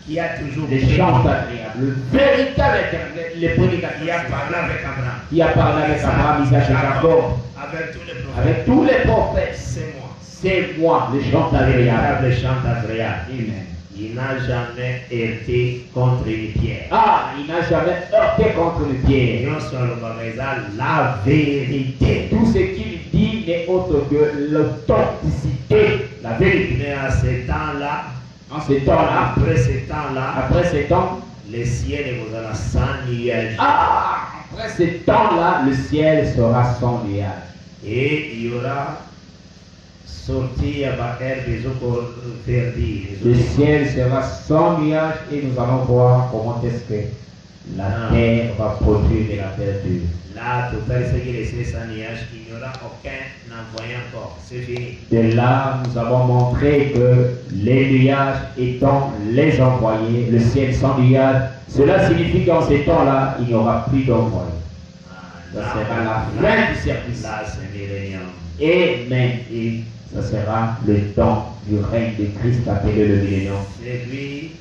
Qui a toujours les chants agréables, le véritable éternel, les prédicateurs. Qui a parlé avec Abraham. Qui a parlé avec Abraham, Isaac et Jacob. Avec tous les prophètes. Avec tous les prophètes. C'est moi. C'est moi, le chant agréable. Véritable chant agréable. Amen. Il n'a jamais heurté contre une pierre. Ah, il n'a jamais heurté contre une pierre. Nous sommes le magasin, la vérité. Tout ce qu'il dit n'est autre que l'authenticité, la vérité. Mais à ce temps-là, En ce temps-là, après ce temps, temps, le ciel est vous allez sans nuage. après ce temps-là, le ciel sera sans nuage. Et il y aura sorti à Baker des eaux verdies. Le ciel sera sans nuage et nous allons voir comment est-ce que la terre va produire de la verdure. Là, tout ce qui est laissé sans nuage, il n'y aura aucun envoyé encore. C'est fini. De là, nous avons montré que les nuages étant les envoyés, le ciel sans nuage, cela signifie qu'en ces temps-là, il n'y aura plus d'envoyés. Ça sera la fin du service. Là, c'est millénium. Amen. Et ça sera le temps du règne de Christ appelé le millénium. C'est lui,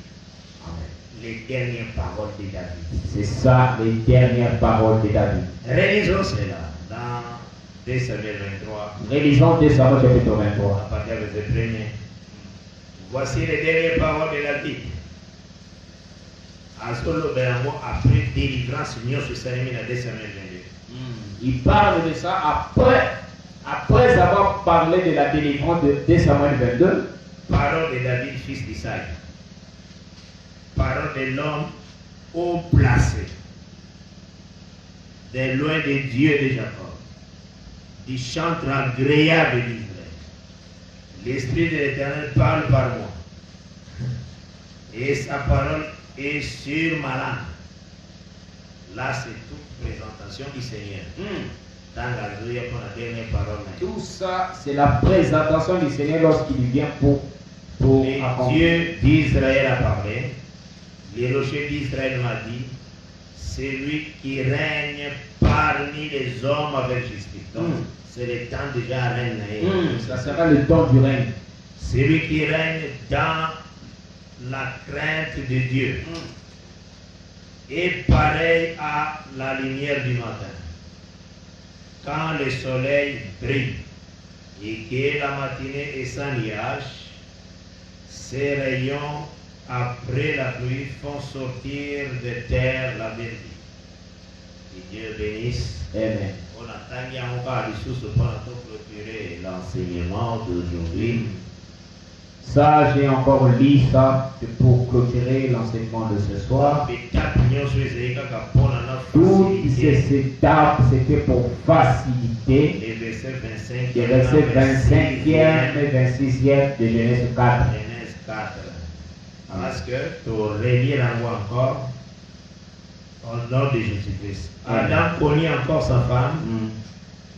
les dernières paroles de David. C'est ça les dernières paroles de David. Réalisons cela dans 2 Samuel 23, Réalisons 2 Samuel chapitre 23. à partir du verset 1er. Voici les dernières paroles de David. Asolo Béamo après délivrance union sur Samuel à 2 Samuel 22. Il parle de ça après avoir parlé de la délivrance de 2 Samuel 22. Parole de David, fils d'Isaïe. Parole de l'homme haut placé, de loin des dieux de Jacob, du chantre agréable d'Israël. L'Esprit de l'Éternel parle par moi, et sa parole est sur ma langue. Là, c'est toute présentation du Seigneur. Dans la Zoya pour la dernière parole. Tout ça, c'est la présentation du Seigneur lorsqu'il vient pour Et accomplir. Dieu d'Israël a parlé. Le rocher d'Israël m'a dit, c'est lui qui règne parmi les hommes avec justice. Donc, c'est le temps déjà à régner. Ça sera le temps du règne. C'est lui qui règne dans la crainte de Dieu. Et pareil à la lumière du matin. Quand le soleil brille et que la matinée est sans nuage, ses rayons après la pluie font sortir de terre la verdure. Que Dieu bénisse. Amen. On attend qu'il y a encore des choses pour clôturer l'enseignement d'aujourd'hui. Ça, j'ai encore lu ça, c'est pour clôturer l'enseignement de ce soir. Toutes ces étapes, c'était pour faciliter Les versets 25 les versets 25e et 26e de Genèse 4. Genèse 4. Parce que, pour relire encore, au nom de Jésus-Christ. Adam connut encore sa femme,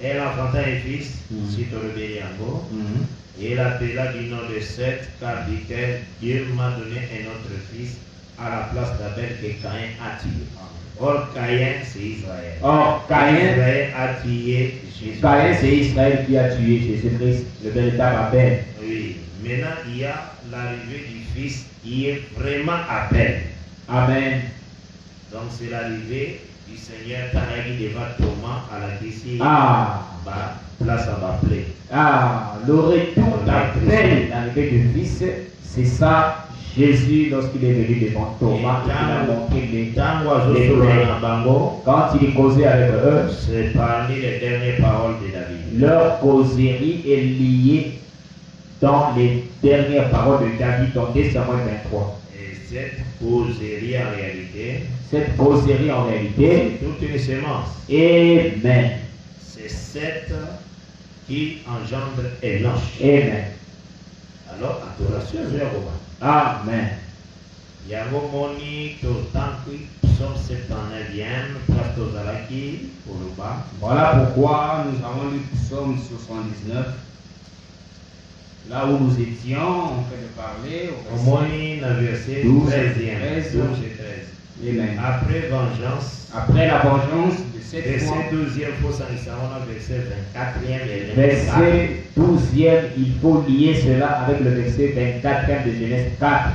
elle enfanta un fils, suite au Béliango, et elle appela du nom de Seth, car dit-elle, Dieu m'a donné un autre fils à la place d'Abel que Caïn a tué. Or, Caïn, c'est Israël. Or, Israël a tué Jésus. Caïn, c'est Israël qui a tué Jésus-Christ, le véritable Abel. Oui. Maintenant, il y a l'arrivée du fils qui est vraiment Abel. Amen. Donc, c'est l'arrivée du Seigneur Tanagi devant Thomas à la décision. Place à Baplé. Le retour d'Abel, l'arrivée du Fils, c'est ça, Jésus, lorsqu'il est venu devant Thomas, il a montré les quand il est causé avec eux, c'est parmi les dernières paroles de David. Leur causerie est liée dans les dernières paroles de David dans 2 Samuel 23. Et cette causerie en réalité, c'est toute une semence. Amen. C'est cette qui engendre Enoch. Amen. Alors, adoration, je vais voir. Amen. Yamomoni, Totanki, Psaume 79e, place Tozalaki, pour le bas. Voilà pourquoi nous avons lu Psaume 79. Là où nous étions, on fait de parler au Omoni, le verset 12, 13e. 13. 12 et 13. Amen. Après vengeance, Après la vengeance de cette verset fois, 12e, faut s'en on a verset 24e et 24. verset 12e, il faut lier cela avec le verset 24e de Genèse 4.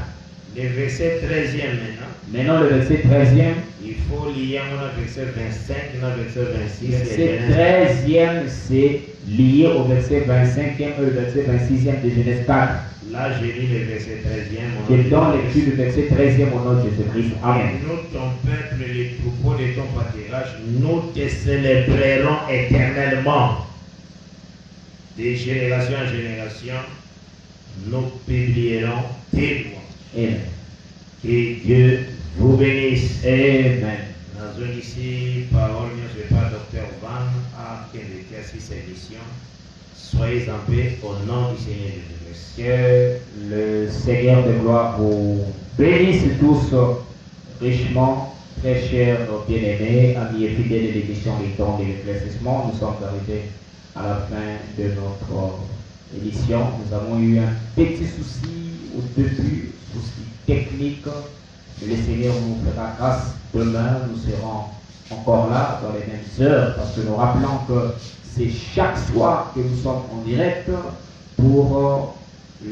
Le verset 13e maintenant. Maintenant, le verset 13e, Il faut lier mon verset 25, mon verset 26. verset 13e, c'est lié au verset 25e et le verset 26e de Genèse 4. Là, j'ai lu le verset 13e. Je donne lecture du verset 13e au nom de Jésus-Christ. Amen. Et nous, ton peuple, les troupeaux de ton pâturage, nous te célébrerons éternellement. De génération en génération, nous publierons tes lois. Amen. Que Dieu vous bénisse. Amen. Dans une ici, parole, je ne sais pas, docteur Van, à quelle était cette émission. Soyez en paix au nom du Seigneur Jésus-Christ. Que le Seigneur de gloire vous bénisse tous richement, très chers bien-aimés, amis et fidèles de l'émission Les Temps de l'éclaircissement. Nous sommes arrivés à la fin de notre émission. Nous avons eu un petit souci au début, souci technique. Mais le Seigneur nous fera grâce. Demain, nous serons encore là dans les mêmes heures parce que nous rappelons que c'est chaque soir que nous sommes en direct pour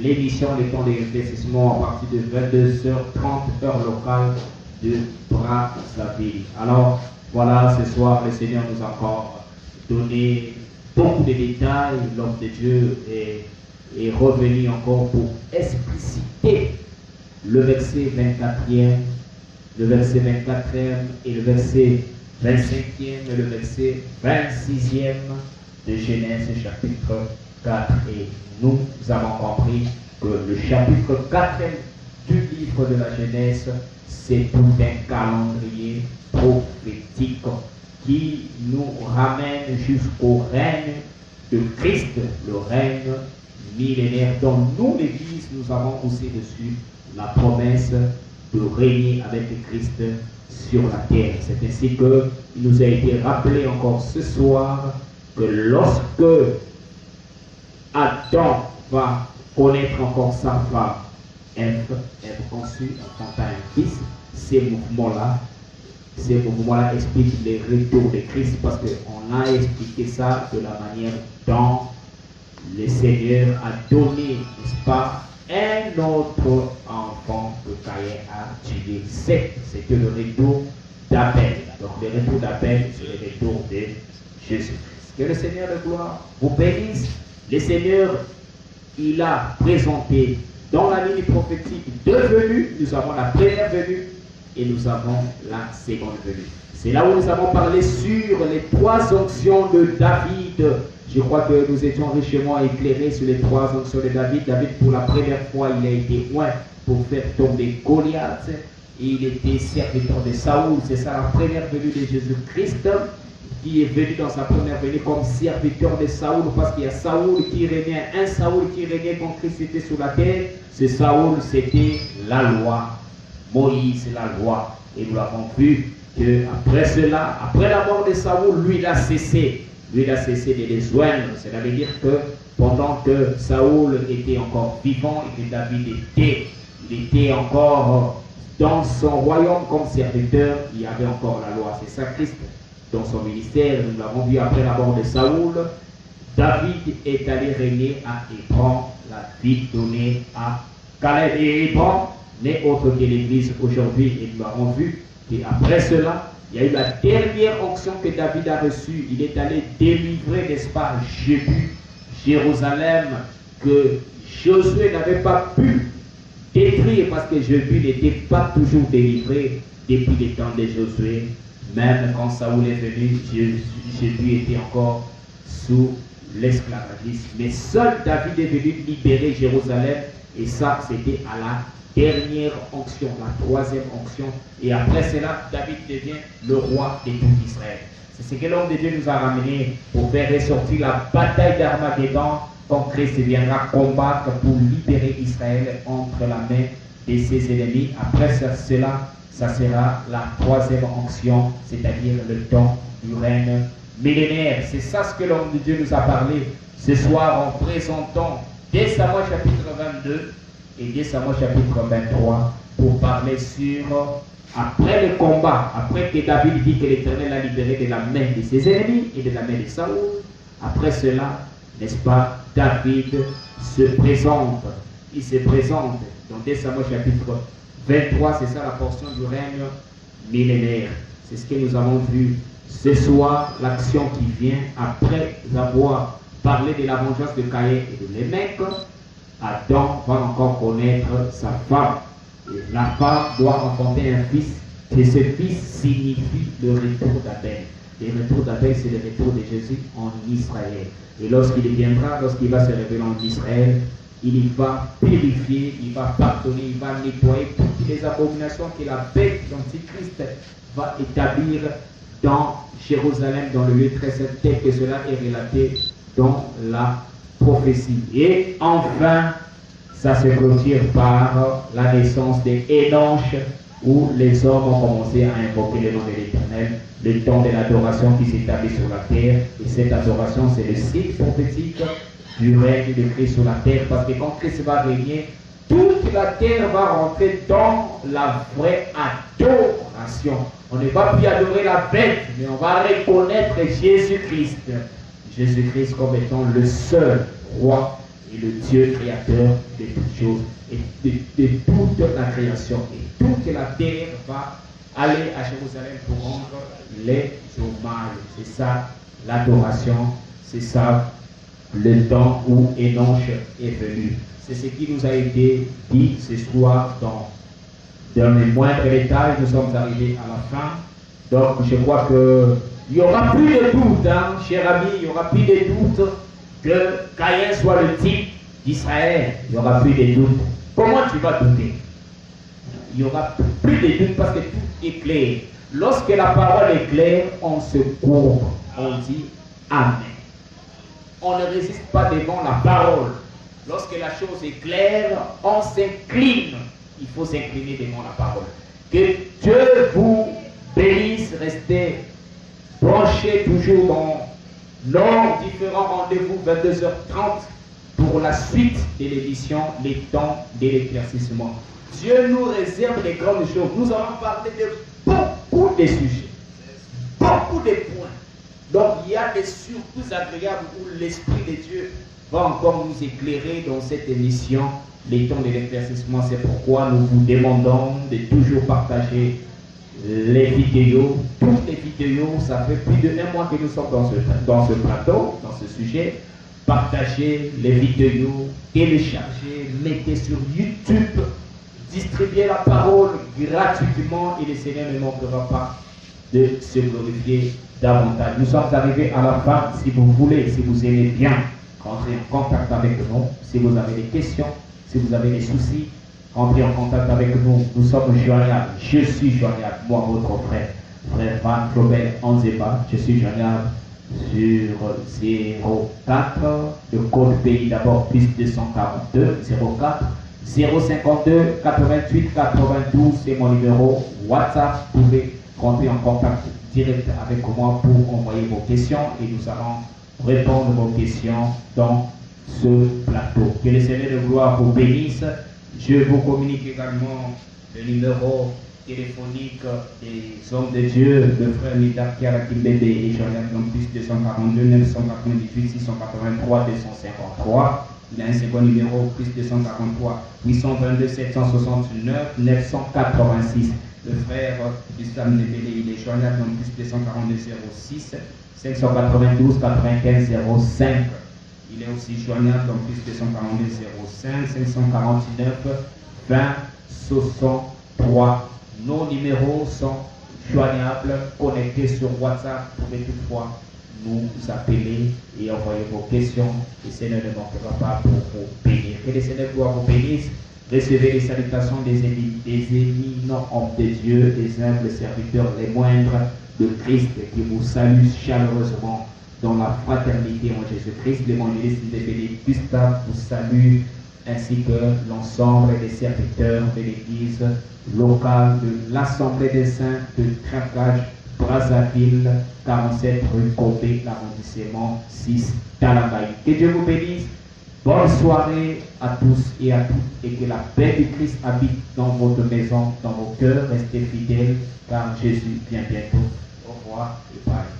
l'émission Les Temps de l'éclaircissement à partir de 22h30 heure locale de Brazzaville. Alors voilà, ce soir, le Seigneur nous a encore donné beaucoup de détails. L'homme de Dieu est revenu encore pour expliciter le verset 24e, le verset 24e et le verset 25e et le verset 26e de Genèse chapitre 4. Et nous avons compris que le chapitre 4e du livre de la Genèse, c'est tout un calendrier prophétique qui nous ramène jusqu'au règne de Christ, le règne millénaire dont nous, l'Église, nous avons aussi reçu la promesse de régner avec Christ sur la terre. C'est ainsi qu'il nous a été rappelé encore ce soir que lorsque Adam va connaître encore sa femme, Ève conçue, enfanta un fils, ces mouvements-là expliquent les retours de Christ parce qu'on a expliqué ça de la manière dont le Seigneur a donné, n'est-ce pas, un autre enfant que Caïn a tué. C'était le retour d'Abel. Donc le retour d'Abel, c'est le retour de Jésus-Christ. Que le Seigneur de gloire vous bénisse. Le Seigneur, il a présenté dans la ligne prophétique deux venues. Nous avons la première venue et nous avons la seconde venue. C'est là où nous avons parlé sur les trois onctions de David. Je crois que nous étions richement éclairés sur les trois onctions de David. David, pour la première fois, il a été oint pour faire tomber Goliath. Et il était serviteur de Saoul. C'est ça la première venue de Jésus-Christ, qui est venu dans sa première venue comme serviteur de Saoul, parce qu'il y a Saoul qui régnait, un Saoul qui régnait quand Christ était sur la terre. Ce Saoul, c'était la loi. Moïse, c'est la loi. Et nous l'avons vu qu'après cela, après la mort de Saoul, lui, il a cessé. Lui, il a cessé de les joindre. Cela veut dire que pendant que Saoul était encore vivant et que David était encore dans son royaume comme serviteur, il y avait encore la loi. C'est ça Christ. Dans son ministère, nous l'avons vu après la mort de Saoul, David est allé régner à Hébron, la ville donnée à Caleb. Et Hébron n'est autre que l'Église aujourd'hui. Et nous l'avons vu. Et après cela, il y a eu la dernière onction que David a reçue. Il est allé délivrer, n'est-ce pas, Jérusalem, que Josué n'avait pas pu détruire parce que Jéhu n'était pas toujours délivré depuis les temps de Josué. Même quand Saoul est venu, Jéhu était encore sous l'esclavagisme. Mais seul David est venu libérer Jérusalem. Et ça, c'était à la dernière onction, la troisième onction. Et après cela, David devient le roi de tout Israël. C'est ce que l'homme de Dieu nous a ramené pour faire ressortir la bataille d'Armageddon quand Christ viendra combattre pour libérer Israël entre la main de ses ennemis. Après cela, ça sera la troisième onction, c'est-à-dire le temps du règne millénaire. C'est ça ce que l'homme de Dieu nous a parlé ce soir en présentant dès Samuel chapitre 22 et dès Samuel chapitre 23 pour parler sur après le combat, après que David dit que l'Éternel l'a libéré de la main de ses ennemis et de la main de Saoul, après cela, n'est-ce pas, David se présente. Il se présente dans 2 Samuel chapitre 23, c'est ça la portion du règne millénaire. C'est ce que nous avons vu ce soir, l'action qui vient après avoir parlé de la vengeance de Caïn et de Lémec. Adam va encore connaître sa femme. Et la femme doit enfanter un fils, et ce fils signifie le retour d'Abel. Le retour d'Abel, c'est le retour de Jésus en Israël. Et lorsqu'il viendra, lorsqu'il va se révéler en Israël, il va purifier, il va pardonner, il va nettoyer toutes les abominations que la bête d'Antichrist va établir dans Jérusalem, dans le lieu très saint, tel que cela est relaté dans la prophétie. Et enfin, ça se clôture par la naissance des Hénoches, où les hommes ont commencé à invoquer le nom de l'Éternel, le temps de l'adoration qui s'établit sur la terre. Et cette adoration, c'est le signe prophétique du règne de Christ sur la terre, parce que quand Christ va régner, toute la terre va rentrer dans la vraie adoration. On ne va plus adorer la bête, mais on va reconnaître Jésus-Christ. Jésus-Christ comme étant le seul roi et le Dieu créateur de toutes choses et de toute la création. Et toute la terre va aller à Jérusalem pour rendre les hommages. C'est ça l'adoration, c'est ça le temps où Hénoche est venu. C'est ce qui nous a été dit ce soir dans les moindres détails. Nous sommes arrivés à la fin. Donc je crois qu'il n'y aura plus de doute, hein, cher ami, il n'y aura plus de doute que Caïn soit le type d'Israël. Il n'y aura plus de doute. Comment tu vas douter? Il n'y aura plus de doute parce que tout est clair. Lorsque la parole est claire, on se courbe. On dit Amen. On ne résiste pas devant la parole. Lorsque la chose est claire, on s'incline. Il faut s'incliner devant la parole. Que Dieu vous bénisse. Restez branchés toujours dans nos différents rendez-vous 22h30 pour la suite de l'édition Les temps de l'éclaircissement. Dieu nous réserve des grandes choses. Nous allons parler de beaucoup de sujets, beaucoup de points. Donc il y a des surprises agréables où l'Esprit de Dieu va encore nous éclairer dans cette émission Les temps de l'éclaircissement. C'est pourquoi nous vous demandons de toujours partager les vidéos. Toutes les vidéos, ça fait plus de 1 mois que nous sommes dans ce plateau, dans ce sujet. Partagez les vidéos, téléchargez, mettez sur YouTube, distribuez la parole gratuitement et le Seigneur ne manquera pas de se glorifier davantage. Nous sommes arrivés à la fin. Si vous voulez, si vous aimez bien, entrez en contact avec nous. Si vous avez des questions, si vous avez des soucis, entrez en contact avec nous. Nous sommes joignables. Je suis joignable, moi, votre frère Van Flobel Anzeba. Je suis joignable sur 04, le code pays d'abord, plus 242, 04, 052, 88, 92, c'est mon numéro WhatsApp. Vous pouvez rentrer en contact direct avec moi pour envoyer vos questions et nous allons répondre à vos questions dans ce plateau. Que le Seigneur de gloire vous bénisse. Je vous communique également le numéro téléphonique des hommes de Dieu, le frère Nida Kiarakibede et Joël Plus 242 998 683 253. Il a un second numéro, plus 243 822 769 986. Le frère Islam Nebele, il est joignable dans plus 242 06 592 95 05. Il est aussi joignable dans plus 242 05 549 20 63. Nos numéros sont joignables, connectés sur WhatsApp. Vous pouvez toutefois nous appeler et envoyer vos questions. Le Seigneur ne manquera pas pour vous bénir. Que le Seigneur vous bénisse. Recevez les salutations des éminents hommes de Dieu, des humbles serviteurs, les moindres de Christ, qui vous saluent chaleureusement dans la fraternité en Jésus-Christ. L'évangéliste de Gustave vous salue, ainsi que l'ensemble des serviteurs de l'église locale de l'Assemblée des Saints de Craquage, Brazzaville, 47 rue Kobe, l'arrondissement 6 Talabaï. Que Dieu vous bénisse. Bonne soirée à tous et à toutes et que la paix du Christ habite dans votre maison, dans vos cœurs. Restez fidèles car Jésus vient bientôt. Au revoir et bye.